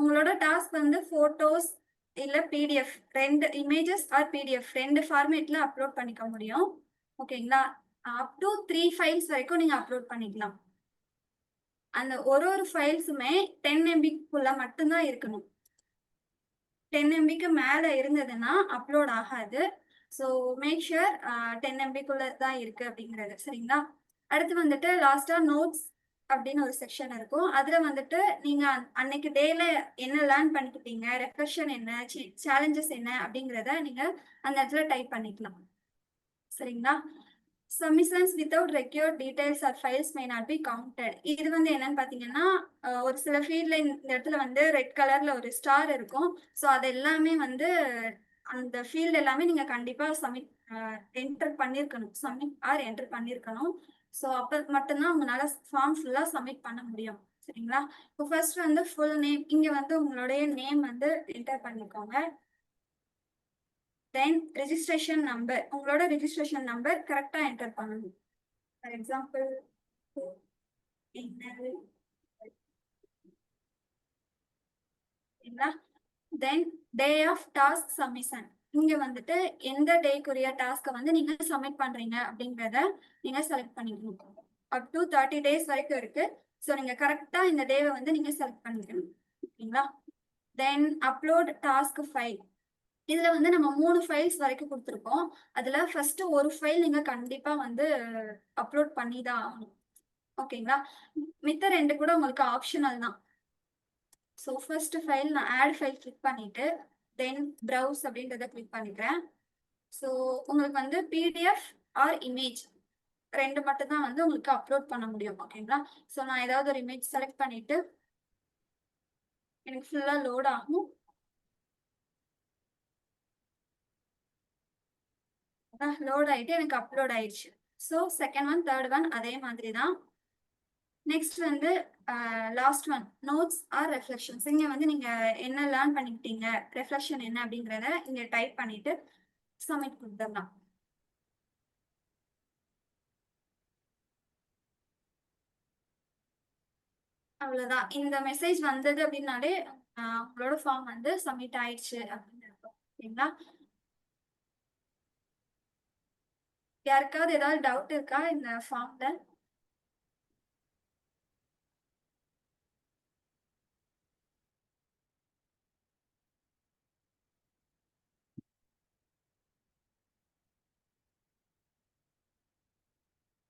உங்களோட டாஸ்க் வந்து போட்டோஸ் இல்ல பிடிஎஃப், 2 இமேஜஸ் ஆர் பிடிஎஃப் 2 ஃபார்மேட்ல அப்லோட் பண்ணிக்க முடியும். ஓகேங்களா? அப் டு 3 ஃபைல்ஸ் வரைக்கும் நீங்க அப்லோட் பண்ணிக்கலாம். அந்த ஒரு ஃபைல்ஸுமே 10 MBக்குள்ள மட்டும்தான் இருக்கணும். 10 MBக்கு மேல இருந்ததுன்னா அப்லோட் ஆகாது. ஸோ மேக் ஷுர் 10 MBக்குள்ள தான் இருக்கு அப்படிங்கிறது. சரிங்களா? அடுத்து வந்துட்டு லாஸ்டா நோட்ஸ் அப்படின்னு ஒரு செக்ஷன் இருக்கும். அதுல வந்துட்டு நீங்க அன்னைக்கு டேல என்ன லேர்ன் பண்ணிக்கிட்டீங்க, ரெஃப்ரெஷன் என்ன, சேலஞ்சஸ் என்ன அப்படிங்கிறத நீங்க அந்த இடத்துல டைப் பண்ணிக்கலாம். சரிங்களா? Submissions without required details or files may not be counted. இது வந்து என்னன்னு பாத்தீங்கன்னா, ஒரு சில ஃபீல்ட்ல இந்த இடத்துல வந்து ரெட் கலர்ல ஒரு ஸ்டார் இருக்கும். ஸோ அது எல்லாமே வந்து அந்த ஃபீல்ட் எல்லாமே நீங்க கண்டிப்பா என்டர் பண்ணிருக்கணும். சப்மிட் ஆர் என்டர் பண்ணிருக்கணும். ஸோ அப்ப மட்டும்தான் உங்களால ஃபார்ம் ஃபுல்லா சப்மிட் பண்ண முடியும். சரிங்களா? இப்போ ஃபர்ஸ்ட் வந்து ஃபுல் நேம், இங்க வந்து உங்களுடைய நேம் வந்து என்டர் பண்ணிக்கோங்க. தென் ரெஜிஸ்ட்ரேஷன் நம்பர், உங்களோட ரெஜிஸ்ட்ரேஷன் நம்பர் கரெக்டா என்டர் பண்ணணும். For example then day of task submission, இங்க வந்துட்டு எந்த டேக்குரிய டாஸ்க்கை வந்து நீங்க சப்மிட் பண்றீங்க அப்படிங்கிறத நீங்க செலக்ட் பண்ணிக்கணும். அப் டு 30 days வரைக்கும் இருக்கு. ஸோ நீங்க கரெக்டா இந்த டேவை வந்து நீங்க செலக்ட் பண்ணிக்கணும். ஓகேங்களா? தென் அப்லோட் டாஸ்க் ஃபைல், இதுல வந்து நம்ம 3 ஃபைல்ஸ் வரைக்கும் கொடுத்துருக்கோம். அதுல ஃபர்ஸ்ட் ஒரு ஃபைல் நீங்க கண்டிப்பா வந்து அப்லோட் பண்ணி தான் ஆகணும். ஓகேங்களா? மித்த 2 கூட உங்களுக்கு ஆப்ஷனல் தான். ஸோ ஃபர்ஸ்ட் ஃபைல் நான் ஆட் ஃபைல் கிளிக் பண்ணிட்டு தென் ப்ரௌஸ் அப்படின்றத கிளிக் பண்ணிக்கிறேன். ஸோ உங்களுக்கு வந்து பிடிஎஃப் ஆர் இமேஜ் 2 மட்டும் தான் வந்து உங்களுக்கு அப்லோட் பண்ண முடியும். ஓகேங்களா? ஸோ நான் ஏதாவது ஒரு இமேஜ் செலக்ட் பண்ணிட்டு எனக்கு ஃபுல்லா லோட் ஆகும். லோட் ஆயிட்டு எனக்கு அப்லோட் ஆயிடுச்சு. So second one, third one அதே மாதிரி தான். நெக்ஸ்ட் வந்து last one, notes or reflections. இங்க வந்து நீங்க என்ன லேர்ன் பண்ணிக்கிட்டீங்க, ரெஃப்ளெக்ஷன் என்ன அப்படிங்கிறத இங்க டைப் பண்ணிட்டு சப்மிட் கொடுத்துடலாம். அவ்வளவுதான். இந்த மெசேஜ் வந்தது அப்படின்னாலே உங்களோட ஃபார்ம் வந்து சப்மிட் ஆயிடுச்சு அப்படின்னு இருக்கும். ஓகேங்களா? யாருக்காவது ஏதாவது டவுட் இருக்கா இந்த ஃபார்ம்ல?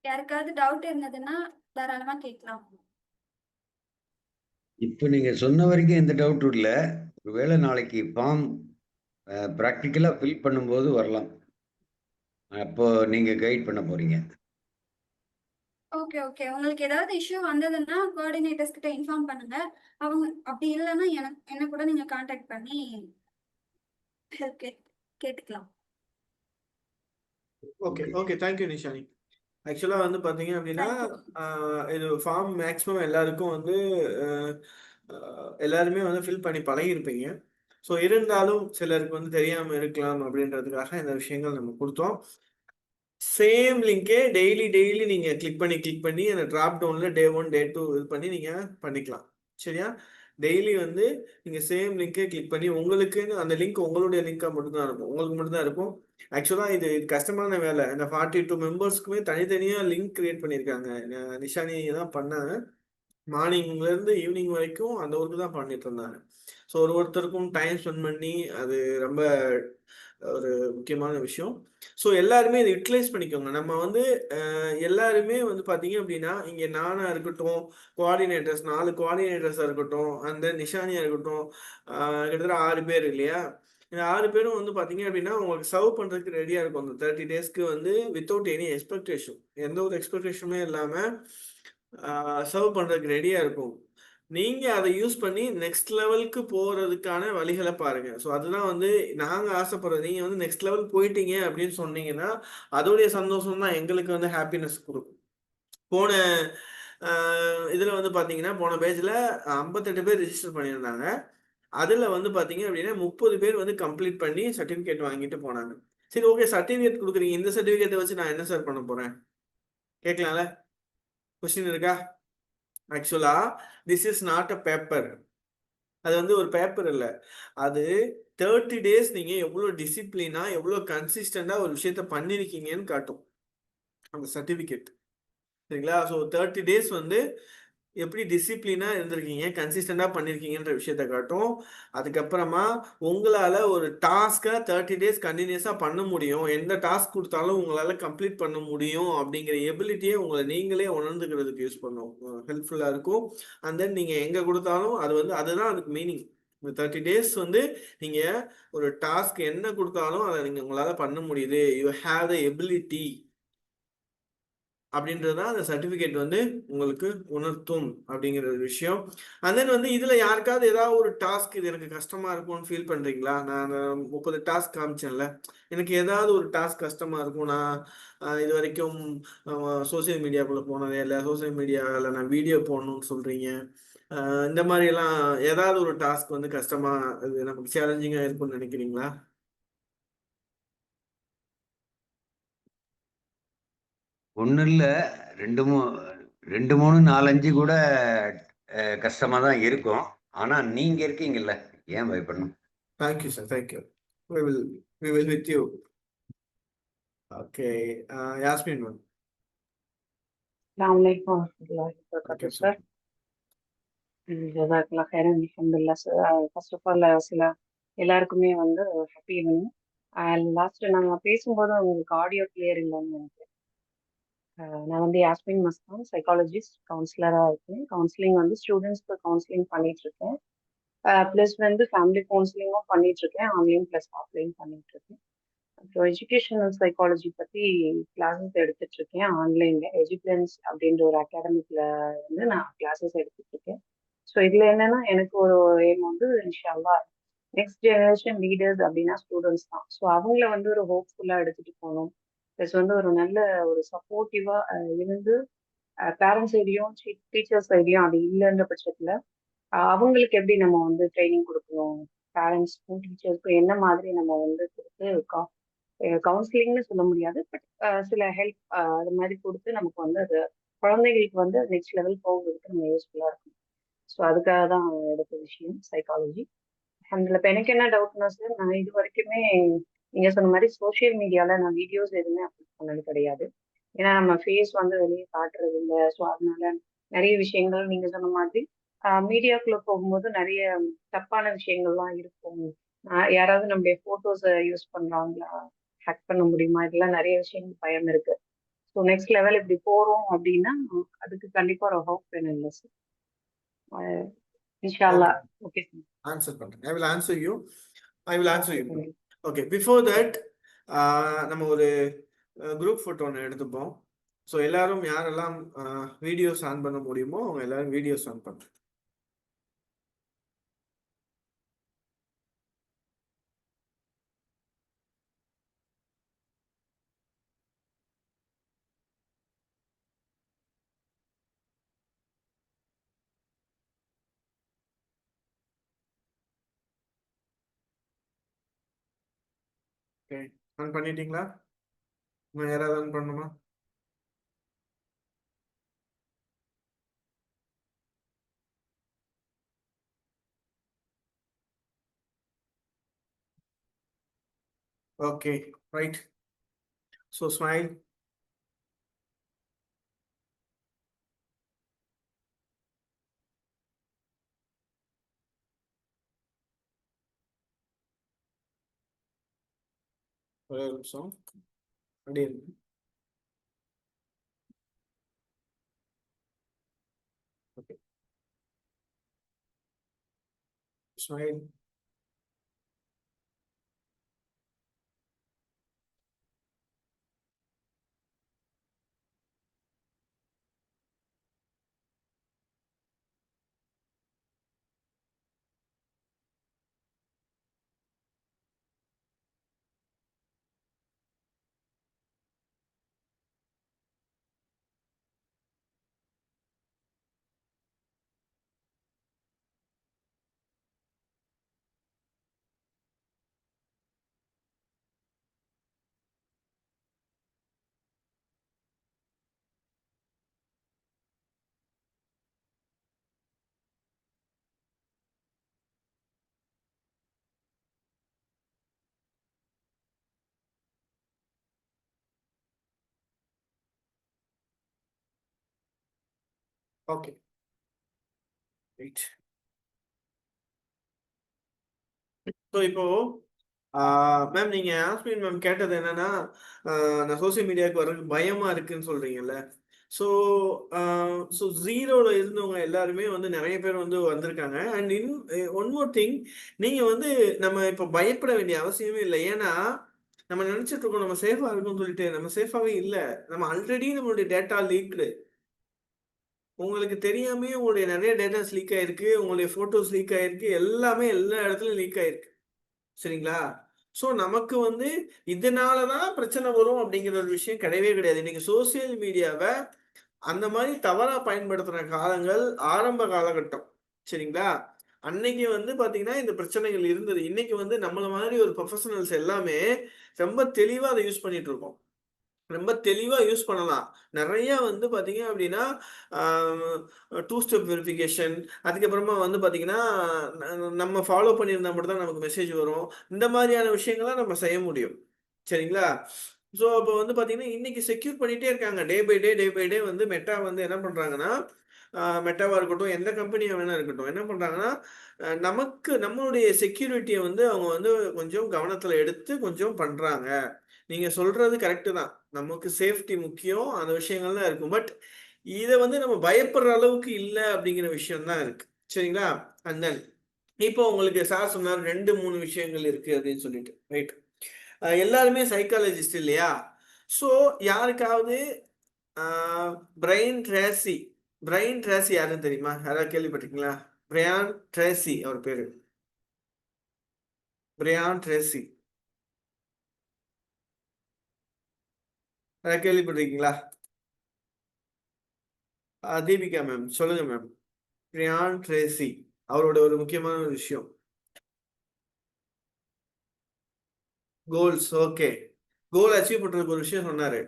யாருக்காவது டவுட் இருந்ததுன்னா தாராளமா கேட்கலாம். இப்போ நீங்க சொன்ன வரைக்கும் எந்த டவுட்டும் இல்லை. ஒருவேளை நாளைக்கு ஃபார்ம் ப்ராக்டிக்கலா ஃபில் பண்ணும்போது வரலாம். அப்போ நீங்க கைட் பண்ண போறீங்க. Okay okay. உங்களுக்கு ஏதாவது இஷ்யூ வந்ததுன்னா கோஆர்டினேட்டர்ஸ் கிட்ட இன்ஃபார்ம் பண்ணுங்க. அவங்க அப்படி இல்லைன்னா என்ன கூட நீங்க காண்டாக்ட் பண்ணி ஹெல்ப் கேட்டுக்கலாம். Okay okay, thank you Nishani. ஆக்சுவலாக வந்து பார்த்தீங்க அப்படின்னா இது ஃபார்ம் மேக்ஸிமம் எல்லாருக்கும் வந்து எல்லாருமே வந்து ஃபில் பண்ணி பழகிருப்பீங்க. ஸோ இருந்தாலும் சிலருக்கு வந்து தெரியாமல் இருக்கலாம் அப்படின்றதுக்காக இந்த விஷயங்கள் நம்ம கொடுத்தோம். சேம் லிங்கே டெய்லி நீங்கள் கிளிக் பண்ணி அந்த ட்ராப் டவுனில் டே 1 டே 2 இது பண்ணி நீங்கள் பண்ணிக்கலாம். சரியா? டெய்லி வந்து நீங்கள் சேம் லிங்கை கிளிக் பண்ணி உங்களுக்குன்னு அந்த லிங்க் உங்களுடைய லிங்காக மட்டும்தான் இருக்கும், உங்களுக்கு மட்டும்தான் இருக்கும். ஆக்சுவலாக இது கஷ்டமான வேலை. இந்த 42 மெம்பர்ஸ்க்குமே தனித்தனியாக லிங்க் கிரியேட் பண்ணியிருக்காங்க. நிஷானி தான் பண்ணாங்க. மார்னிங்லேருந்து ஈவினிங் வரைக்கும் அந்த ஒர்க்கு தான் பண்ணிட்டு இருந்தாங்க. ஸோ ஒருத்தருக்கும் டைம் ஸ்பெண்ட் பண்ணி அது ரொம்ப ஒரு முக்கியமான விஷயம். ஸோ எல்லாருமே இதை யூட்டிலைஸ் பண்ணிக்கோங்க. நம்ம வந்து எல்லாருமே வந்து பார்த்தீங்க அப்படின்னா இங்கே நானாக இருக்கட்டும், கோஆர்டினேட்டர்ஸ் 4 கோஆர்டினேட்டர்ஸாக இருக்கட்டும், அந்த நிஷானியாக இருக்கட்டும், கிட்டத்தட்ட 6 பேர் இல்லையா? இந்த 6 பேரும் வந்து பார்த்தீங்க அப்படின்னா உங்களுக்கு சர்வ் பண்ணுறதுக்கு ரெடியாக இருக்கும். அந்த 30 டேஸ்க்கு வந்து வித்தவுட் எனி எக்ஸ்பெக்டேஷன், எந்த ஒரு எக்ஸ்பெக்டேஷனுமே இல்லாமல் சர்வ் பண்ணுறதுக்கு ரெடியாக இருக்கும். நீங்கள் அதை யூஸ் பண்ணி நெக்ஸ்ட் லெவலுக்கு போகிறதுக்கான வழிகளை பாருங்கள். ஸோ அதுதான் வந்து நாங்கள் ஆசைப்படுறது. நீங்கள் வந்து நெக்ஸ்ட் லெவல் போயிட்டீங்க அப்படின்னு சொன்னீங்கன்னா அதோடைய சந்தோஷம் தான் எங்களுக்கு வந்து ஹாப்பினஸ் கொடுக்கும். போன இதில் வந்து பார்த்தீங்கன்னா போன பேஜில் 58 பேர் ரிஜிஸ்டர் பண்ணியிருந்தாங்க. அதில் வந்து பார்த்தீங்க அப்படின்னா 30 பேர் வந்து கம்ப்ளீட் பண்ணி சர்டிஃபிகேட் வாங்கிட்டு போனாங்க. சரி, ஓகே, சர்டிஃபிகேட் கொடுக்குறீங்க, இந்த சர்டிஃபிகேட்டை வச்சு நான் என்ன சார் பண்ண போகிறேன் கேட்கலாம்ல? கொஸ்டின் இருக்கா? ஆக்சுவலா this is not a paper. அது வந்து ஒரு பேப்பர் இல்லை. அது 30 டேஸ் நீங்க எவ்வளோ டிசிப்ளினா எவ்வளோ கன்சிஸ்டண்டா ஒரு விஷயத்த பண்ணிருக்கீங்கன்னு காட்டும் அந்த சர்டிபிகேட். சரிங்களா? ஸோ 30 டேஸ் வந்து எப்படி டிசிப்ளினா இருந்திருக்கீங்க, கன்சிஸ்டண்டா பண்ணிருக்கீங்கன்ற விஷயத்த காட்டும். அதுக்கப்புறமா உங்களால ஒரு டாஸ்கை 30 டேஸ் கண்டினியூஸா பண்ண முடியும், எந்த டாஸ்க் கொடுத்தாலும் உங்களால கம்ப்ளீட் பண்ண முடியும் அப்படிங்கிற எபிலிட்டியை உங்களை நீங்களே உணர்ந்துக்கிறதுக்கு யூஸ் பண்ணும், ஹெல்ப்ஃபுல்லா இருக்கும். அண்ட் தென் நீங்க எங்க கொடுத்தாலும் அது வந்து அதுதான் அதுக்கு மீனிங். இந்த 30 டேஸ் வந்து நீங்க ஒரு டாஸ்க் என்ன கொடுத்தாலும் அதை நீங்க உங்களால பண்ண முடியுது, யூ ஹேவ் த எபிலிட்டி அப்படின்றதான் அந்த சர்டிஃபிகேட் வந்து உங்களுக்கு உணர்த்தும் அப்படிங்கிற ஒரு விஷயம். அண்ட் தென் வந்து இதில் யாருக்காவது ஏதாவது ஒரு டாஸ்க் இது எனக்கு கஷ்டமாக இருக்கும்னு ஃபீல் பண்ணுறீங்களா? நான் அந்த 30 டாஸ்க் காமிச்சேன்ல, எனக்கு ஏதாவது ஒரு டாஸ்க் கஷ்டமாக இருக்கும். நான் இது வரைக்கும் சோசியல் மீடியாக்குள்ளே போனதே இல்லை, சோசியல் மீடியாவில் நான் வீடியோ போடணும்னு சொல்கிறீங்க. இந்த மாதிரியெல்லாம் ஏதாவது ஒரு டாஸ்க் வந்து கஷ்டமாக இது நமக்கு சேலஞ்சிங்காக இருக்கும்னு நினைக்கிறீங்களா? ஒன்றும் இல்லை, 2 3 4 5 கூட கஷ்டமாக தான் இருக்கும். ஆனால் நீங்கள் இருக்கீங்கல்ல, ஏன் பயப்படணும்? Thank you sir, thank you. We will with you. Okay, Yasmin ma'am. Assalamualaikum warahmatullahi wabarakatuh, sir. ஜஸாக்கல்லாஹ் ஹைரன். அல்ஹம்துலில்லாஹ் சார். ஃபர்ஸ்ட் ஆஃப் ஆல் எல்லாருக்குமே வந்து ஹாப்பி ஈவினிங். லாஸ்ட் நாங்கள் பேசும்போது உங்களுக்கு ஆடியோ கிளியர் இல்லைன்னு நினைக்கிறேன். நான் வந்து யாஸ்மின் மஸ்தான், சைக்காலஜிஸ்ட், கவுன்சிலராக இருக்கேன். கவுன்சிலிங் வந்து ஸ்டூடெண்ட்ஸ்க்கு கவுன்சிலிங் பண்ணிட்டு இருக்கேன். ப்ளஸ் வந்து ஃபேமிலி கவுன்சிலிங்கும் பண்ணிட்டு இருக்கேன், ஆன்லைன் ப்ளஸ் ஆஃப்லைன் பண்ணிட்டு இருக்கேன். அப்புறம் எஜுகேஷனல் சைக்காலஜி பற்றி கிளாஸஸ் எடுத்துட்டு இருக்கேன் ஆன்லைனில். எஜுபிளன்ஸ் அப்படின்ற ஒரு அகாடமிக்ல வந்து நான் கிளாஸஸ் எடுத்துட்டு இருக்கேன். ஸோ இதில் என்னன்னா எனக்கு ஒரு எய்ம் வந்து இன்ஷால்லா நெக்ஸ்ட் ஜெனரேஷன் லீடர்ஸ் அப்படின்னா ஸ்டூடெண்ட்ஸ் தான். ஸோ அவங்கள வந்து ஒரு ஹோப்ஃபுல்லாக எடுத்துகிட்டு போகணும். ப்ளஸ் வந்து ஒரு நல்ல ஒரு சப்போர்ட்டிவாக இருந்து பேரண்ட்ஸ் சைடையும் டீச்சர்ஸ் சைடையும் அது இல்லைன்ற பட்சத்தில் அவங்களுக்கு எப்படி நம்ம வந்து ட்ரைனிங் கொடுக்கணும், பேரண்ட்ஸ்க்கும் டீச்சர்ஸ்க்கும் என்ன மாதிரி நம்ம வந்து கொடுத்து கவுன்சிலிங்னு சொல்ல முடியாது, பட் சில ஹெல்ப் அது மாதிரி கொடுத்து நமக்கு வந்து அது குழந்தைகளுக்கு வந்து நெக்ஸ்ட் லெவல் போகிறதுக்கு நம்ம யூஸ்ஃபுல்லாக இருக்கும். ஸோ அதுக்காக தான் எடுத்த விஷயம் சைக்காலஜி. அதில் இப்போ எனக்கு என்ன டவுட்னா சார், நான் இது வரைக்குமே நீங்க சொன்ன மாதிரி சோஷியல் மீடியால நான் வீடியோஸ் எதுவுமே அப்லோட் பண்ணது கிடையாது. ஏன்னா நம்ம ஃபேஸ் வந்து வெளியே காட்டுறது இல்லை. ஸோ அதனால நிறைய விஷயங்கள் நீங்க சொன்ன மாதிரி மீடியாக்குள்ள போகும்போது நிறைய தப்பான விஷயங்கள்லாம் இருக்கும். யாராவது நம்முடைய போட்டோஸை யூஸ் பண்றாங்களா, ஹேக் பண்ண முடியுமா, இதெல்லாம் நிறைய விஷயங்கள் பயம் இருக்கு. ஸோ நெக்ஸ்ட் லெவல் இப்படி போறோம் அப்படின்னா அதுக்கு கண்டிப்பா ஒரு ஹோப் வேணும் இல்லை சார். இன்ஷால்லா. Okay sir. ஆன்சர் பண்றேன். I will answer you. Okay thank you. Okay, before that நம்ம ஒரு குரூப் ஃபோட்டோ ஒன்று எடுத்துப்போம். ஸோ எல்லாரும் யாரெல்லாம் வீடியோஸ் ஆன் பண்ண முடியுமோ அவங்க எல்லாரும் வீடியோஸ் ஆன் பண்ணுறேன். ஓகே, ஆன் பண்ணிட்டீங்களா? இன்னும் யாராவது ஆன் பண்ணணுமா? Okay, right. So smile. ஒரே ஒரு நிமிஷம் அப்படியே இருக்கு. Okay, smile. Okay, right. So இப்போ மேம் நீங்க ஆஸ்மின் மேம் கேட்டது என்னன்னா நான் சோசியல் மீடியாவுக்கு வர்றதுக்கு பயமா இருக்குன்னு சொல்றீங்கல்ல. ஸோ ஸோ ஜீரோல இருந்தவங்க எல்லாருமே வந்து நிறைய பேர் வந்து வந்திருக்காங்க. அண்ட் ஒன் மோர் திங், நீங்க வந்து நம்ம இப்போ பயப்பட வேண்டிய அவசியமே இல்லை. ஏன்னா நம்ம நினைச்சிட்டு இருக்கோம் நம்ம சேஃபா இருக்கும்னு சொல்லிட்டு. நம்ம சேஃபாவே இல்லை. நம்ம ஆல்ரெடி நம்மளுடைய டேட்டா லீக்டு. உங்களுக்கு தெரியாமே உங்களுடைய நிறைய டேட்டாஸ் லீக் ஆயிருக்கு, உங்களுடைய போட்டோஸ் லீக் ஆயிருக்கு, எல்லாமே எல்லா இடத்துலயும் லீக் ஆயிருக்கு. சரிங்களா? ஸோ நமக்கு வந்து இதனால தான் பிரச்சனை வரும் அப்படிங்கிற ஒரு விஷயம் கிடையவே கிடையாது. இன்னைக்கு சோசியல் மீடியாவை அந்த மாதிரி தவறா பயன்படுத்துற காலங்கள் ஆரம்ப காலகட்டம். சரிங்களா? அன்னைக்கு வந்து பாத்தீங்கன்னா இந்த பிரச்சனைகள் இருந்தது. இன்னைக்கு வந்து நம்மள மாதிரி ஒரு ப்ரொஃபஷனல்ஸ் எல்லாமே ரொம்ப தெளிவா அதை யூஸ் பண்ணிட்டு இருக்கோம். ரொம்ப தெளிவா யூஸ் பண்ணலாம். நிறைய வந்து பாத்தீங்க அப்படின்னா டூ ஸ்டெப் வெரிஃபிகேஷன், அதுக்கப்புறமா வந்து பாத்தீங்கன்னா நம்ம ஃபாலோ பண்ணியிருந்தா மட்டும் தான் நமக்கு மெசேஜ் வரும். இந்த மாதிரியான விஷயங்கள்லாம் நம்ம செய்ய முடியும். சரிங்களா? ஸோ அப்போ வந்து பாத்தீங்கன்னா இன்னைக்கு செக்யூர் பண்ணிட்டே இருக்காங்க. டே பை டே வந்து மெட்டா வந்து என்ன பண்றாங்கன்னா, மெட்டாவா இருக்கட்டும், எந்த கம்பெனியா வேணா இருக்கட்டும், என்ன பண்றாங்கன்னா நமக்கு நம்மளுடைய செக்யூரிட்டியை வந்து அவங்க வந்து கொஞ்சம் கவனத்துல எடுத்து கொஞ்சம் பண்றாங்க. நீங்க சொல்றது கரெக்ட் தான். நமக்கு சேஃப்டி முக்கியம். அந்த விஷயங்கள்லாம் இருக்கும். பட் இத வந்து நம்ம பயப்படுற அளவுக்கு இல்ல அப்படிங்கிற விஷயம் தான் இருக்கு. சரிங்களா? அண்ட் தென் இப்போ உங்களுக்கு சார் சொன்னார் 2, 3 விஷயங்கள் இருக்கு அப்படின்னு சொல்லிட்டு. ரைட். எல்லாருமே சைக்காலஜிஸ்ட் இல்லையா? ஸோ யாருக்காவது பிரைன் ட்ரேசி பிரைன் ட்ரேசி யாருன்னு தெரியுமா? யாராவது கேள்விப்பட்டிருக்கீங்களா? பிரையான் ட்ரேசி அவர் பேரு. பிரையான் ட்ரேசி யாராவது கேள்விப்பட்டிருக்கீங்களா? தீபிகா மேம் சொல்லுங்க மேம். பிரையான் ட்ரேசி அவரோட ஒரு முக்கியமான ஒரு விஷயம் கோல்ஸ். ஓகே, கோல் அச்சீவ் பண்றதுக்கு ஒரு விஷயம் சொன்னாரு.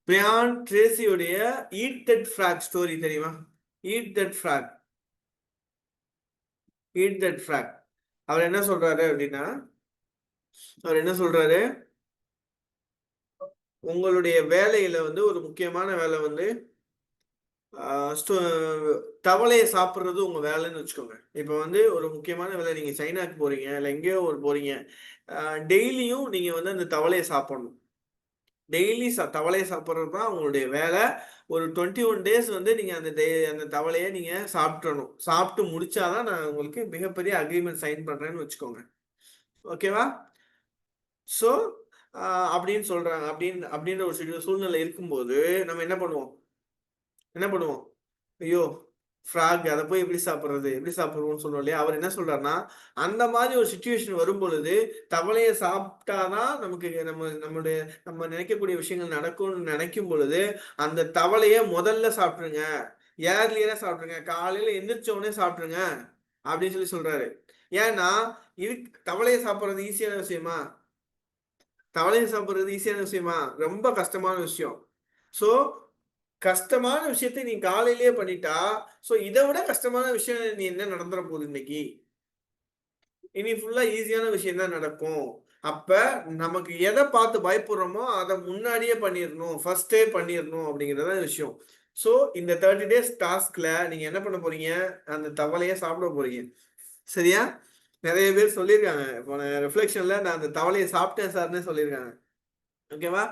பிரையான் ட்ரேசியோடைய ஈட் தட் ஃபிராக் ஸ்டோரி தெரியுமா? Eat that frog. அவர் என்ன சொல்றாரு அப்படின்னா, அவர் என்ன சொல்றாரு, உங்களுடைய வேலையில வந்து ஒரு முக்கியமான வேலை வந்து தவளையை சாப்பிட்றது உங்க வேலைன்னு வச்சுக்கோங்க. இப்போ வந்து ஒரு முக்கியமான வேலை, நீங்க சைனாக்கு போறீங்க இல்லை எங்கேயோ ஒரு போறீங்க, டெய்லியும் நீங்க வந்து அந்த தவளையை சாப்பிடணும். டெய்லி தவளையை சாப்பிட்றது தான் உங்களுடைய வேலை. ஒரு 21 days வந்து நீங்க அந்த தவளையை நீங்க சாப்பிட்றணும். சாப்பிட்டு முடிச்சாதான் நான் உங்களுக்கு மிகப்பெரிய அக்ரிமெண்ட் சைன் பண்றேன்னு வச்சுக்கோங்க. ஓகேவா? ஸோ அப்படின்னு சொல்றாங்க. அப்படின்ற ஒரு சூழ்நிலை இருக்கும்போது நம்ம என்ன பண்ணுவோம்? ஐயோ ஃப்ராக், அதை போய் எப்படி சாப்பிட்றோம்னு சொல்லுவோம் இல்லையா? அவர் என்ன சொல்றாருன்னா, அந்த மாதிரி ஒரு சுச்சுவேஷன் வரும் பொழுது தவளையை சாப்பிட்டாதான் நமக்கு நம்ம நினைக்கக்கூடிய விஷயங்கள் நடக்கும்னு நினைக்கும் பொழுது அந்த தவளையை முதல்ல சாப்பிட்டுருங்க, ஏர்லியரா சாப்பிட்டுருங்க, காலையில எந்திரிச்ச உடனே சாப்பிட்டுருங்க அப்படின்னு சொல்றாரு. ஏன்னா இது தவளையை சாப்பிட்றது ஈஸியான விஷயமா? ரொம்ப கஷ்டமான விஷயம். ஸோ கஷ்டமான விஷயத்தை நீ காலையிலேயே பண்ணிட்டா, ஸோ இதை விட கஷ்டமான விஷயம் நீ என்ன நடந்துற போகுது இன்னைக்கு? இனி ஃபுல்லா ஈஸியான விஷயம் தான் நடக்கும். அப்ப நமக்கு எதை பார்த்து பயப்படுறோமோ அதை முன்னாடியே பண்ணிடணும், ஃபர்ஸ்டே பண்ணிடணும் அப்படிங்கிறத விஷயம். ஸோ இந்த 30 days டாஸ்க்ல நீங்க என்ன பண்ண போறீங்க? அந்த தவளையை சாப்பிட போறீங்க. சரியா? நிறைய பேர் சொல்லியிருக்காங்க, போன ரிஃப்ளெக்ஷன்ல நான் அந்த தவளையை சாப்பிட்டேன் சார்னு சொல்லியிருக்காங்க. ஓகேவா?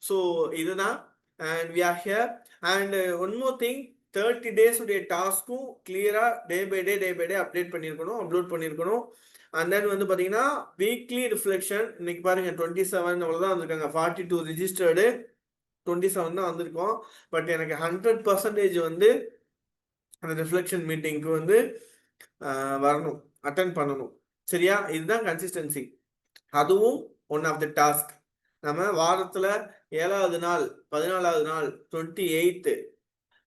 ஸோ இதுதான் and we are here. And one more thing, 30 days உடைய டாஸ்க்கும் கிளியரா டே பை டே அப்டேட் பண்ணியிருக்கணும், அப்லோட் பண்ணியிருக்கணும். அண்ட் தென் வந்து பார்த்தீங்கன்னா வீக்லி ரிஃப்ளெக்ஷன் இன்னைக்கு பாருங்க 27 அவ்வளோதான் வந்திருக்காங்க. 42 ரிஜிஸ்டர்டு, 27 தான் வந்திருக்கோம். பட் எனக்கு 100% வந்து அந்த ரிஃப்ளெக்ஷன் மீட்டிங்க்கு வந்து வரணும், அட்டன் பண்ணணும். சரியா? இதுதான் கன்சிஸ்டன்சி. அதுவும் ஒன் ஆஃப் த டாஸ்க். நம்ம வாரத்துல 7வது நாள், 14வது நாள், 28th,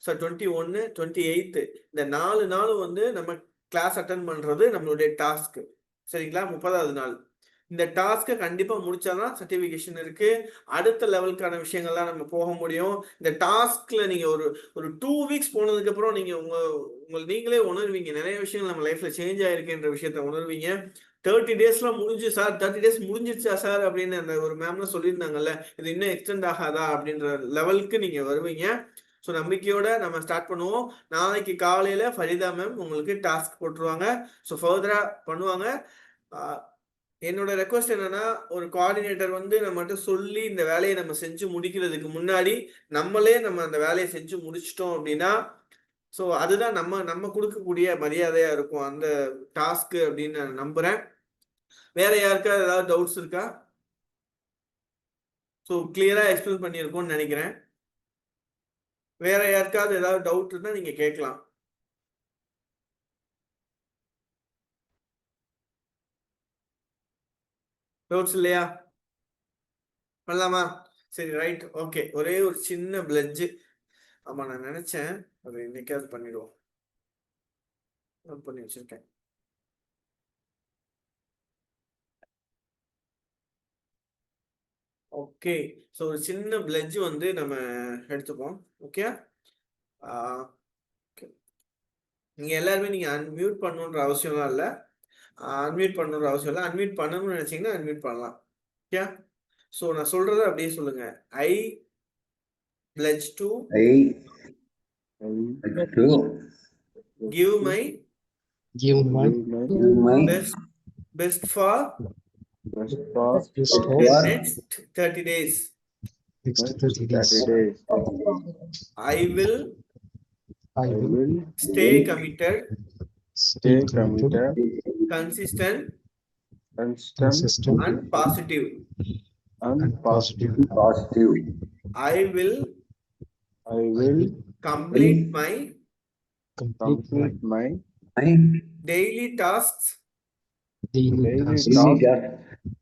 21, 28th இந்த 4 நாளும் வந்து நம்ம கிளாஸ் அட்டன் பண்றது நம்மளுடைய டாஸ்க். சரிங்களா? 30வது நாள் இந்த டாஸ்க்கை கண்டிப்பா முடிச்சாதான் சர்டிபிகேஷன் இருக்கு, அடுத்த லெவலுக்கான விஷயங்கள்லாம் நம்ம போக முடியும். இந்த டாஸ்க்ல நீங்க ஒரு 2 weeks போனதுக்கு அப்புறம் நீங்க நீங்களே உணர்வீங்க, நிறைய விஷயங்கள் நம்ம லைஃப்ல சேஞ்ச் ஆயிருக்குன்ற விஷயத்த உணர்வீங்க. 30 daysலாம் முடிஞ்சு சார், 30 days முடிஞ்சிருச்சா சார் அப்படின்னு அந்த ஒரு மேம்லாம் சொல்லியிருந்தாங்கல்ல, இது இன்னும் எக்ஸ்டெண்ட் ஆகாதா அப்படின்ற லெவலுக்கு நீங்க வருவீங்க. ஸோ நம்பிக்கையோட நம்ம ஸ்டார்ட் பண்ணுவோம். நாளைக்கு காலையில ஃபரிதா மேம் உங்களுக்கு டாஸ்க் போட்டுருவாங்க. ஸோ ஃபர்தரா பண்ணுவாங்க. என்னோட ரெக்வஸ்ட் என்னன்னா, ஒரு கோஆர்டினேட்டர் வந்து நம்மகிட்ட சொல்லி இந்த வேலையை நம்ம செஞ்சு முடிக்கிறதுக்கு முன்னாடி நம்ம அந்த வேலையை செஞ்சு முடிச்சிட்டோம் அப்படின்னா, ஸோ அதுதான் நம்ம கொடுக்கக்கூடிய மரியாதையா இருக்கும் அந்த டாஸ்க் அப்படின்னு நான் நம்புறேன். வேற யாருக்காவது ஏதாவது டவுட்ஸ் இருக்கா? ஸோ கிளியரா எக்ஸ்பிளைன் பண்ணியிருக்கோம்னு நினைக்கிறேன். வேற யாருக்காவது ஏதாவது டவுட் இருந்தா நீங்க கேட்கலாம். டவுட்ஸ் இல்லையா? பண்ணலாமா? சரி, ரைட், ஓகே. ஒரே ஒரு சின்ன பிளட்ஜ். ஆமா, நான் நினைச்சேன் அது இன்னைக்காவது பண்ணிடுவோம். நோட் பண்ணி வச்சிருக்கேன். ஓகே, ஸோ ஒரு சின்ன பிளட்ஜ் வந்து நம்ம எடுத்துப்போம். ஓகே, நீங்க எல்லாருமே நீங்க அன்மியூட் பண்ணணுன்ற அவசியம்லாம் இல்லை. அன்மியூட் பண்ணணுன்ற அவசியம் இல்லை. அன்மியூட் பண்ணணும்னு நினைச்சீங்கன்னா அன்மியூட் பண்ணலாம். ஓகே, ஸோ நான் சொல்றதை அப்படியே சொல்லுங்க. I pledge to give my best for the next 30 days. I will stay committed, consistent and positive. I will complete my daily tasks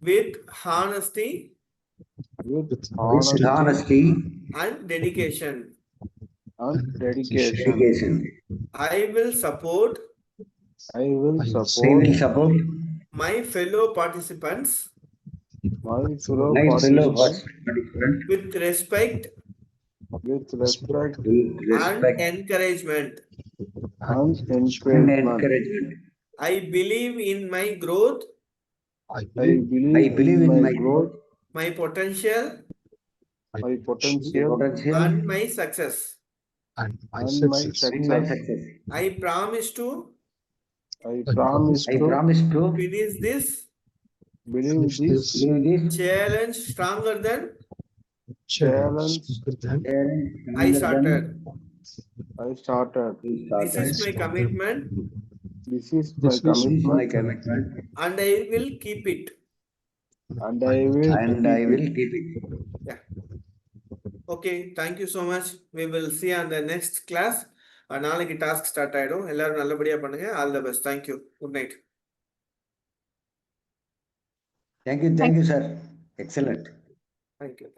with honesty and dedication. I will support my fellow participants with respect and encouragement. I believe in my growth, I I believe in my growth, my potential, my my potential potential, and my success. and my and my success. and my success. I promise to I promise I to promise to finish this believe finish this this challenge stronger than challenge I started. I started. This is my commitment This is my This is my commitment, commitment, and I will keep it. and I will and keep I it. will keep it. Yeah. Okay, thank you so much. We will see on the next class. நாளைக்கு task start ஆயிடும். எல்லாரும் நல்லபடியா பண்ணுங்க. All the best. Thank you. Good night. Thank you, sir. Excellent. Thank you.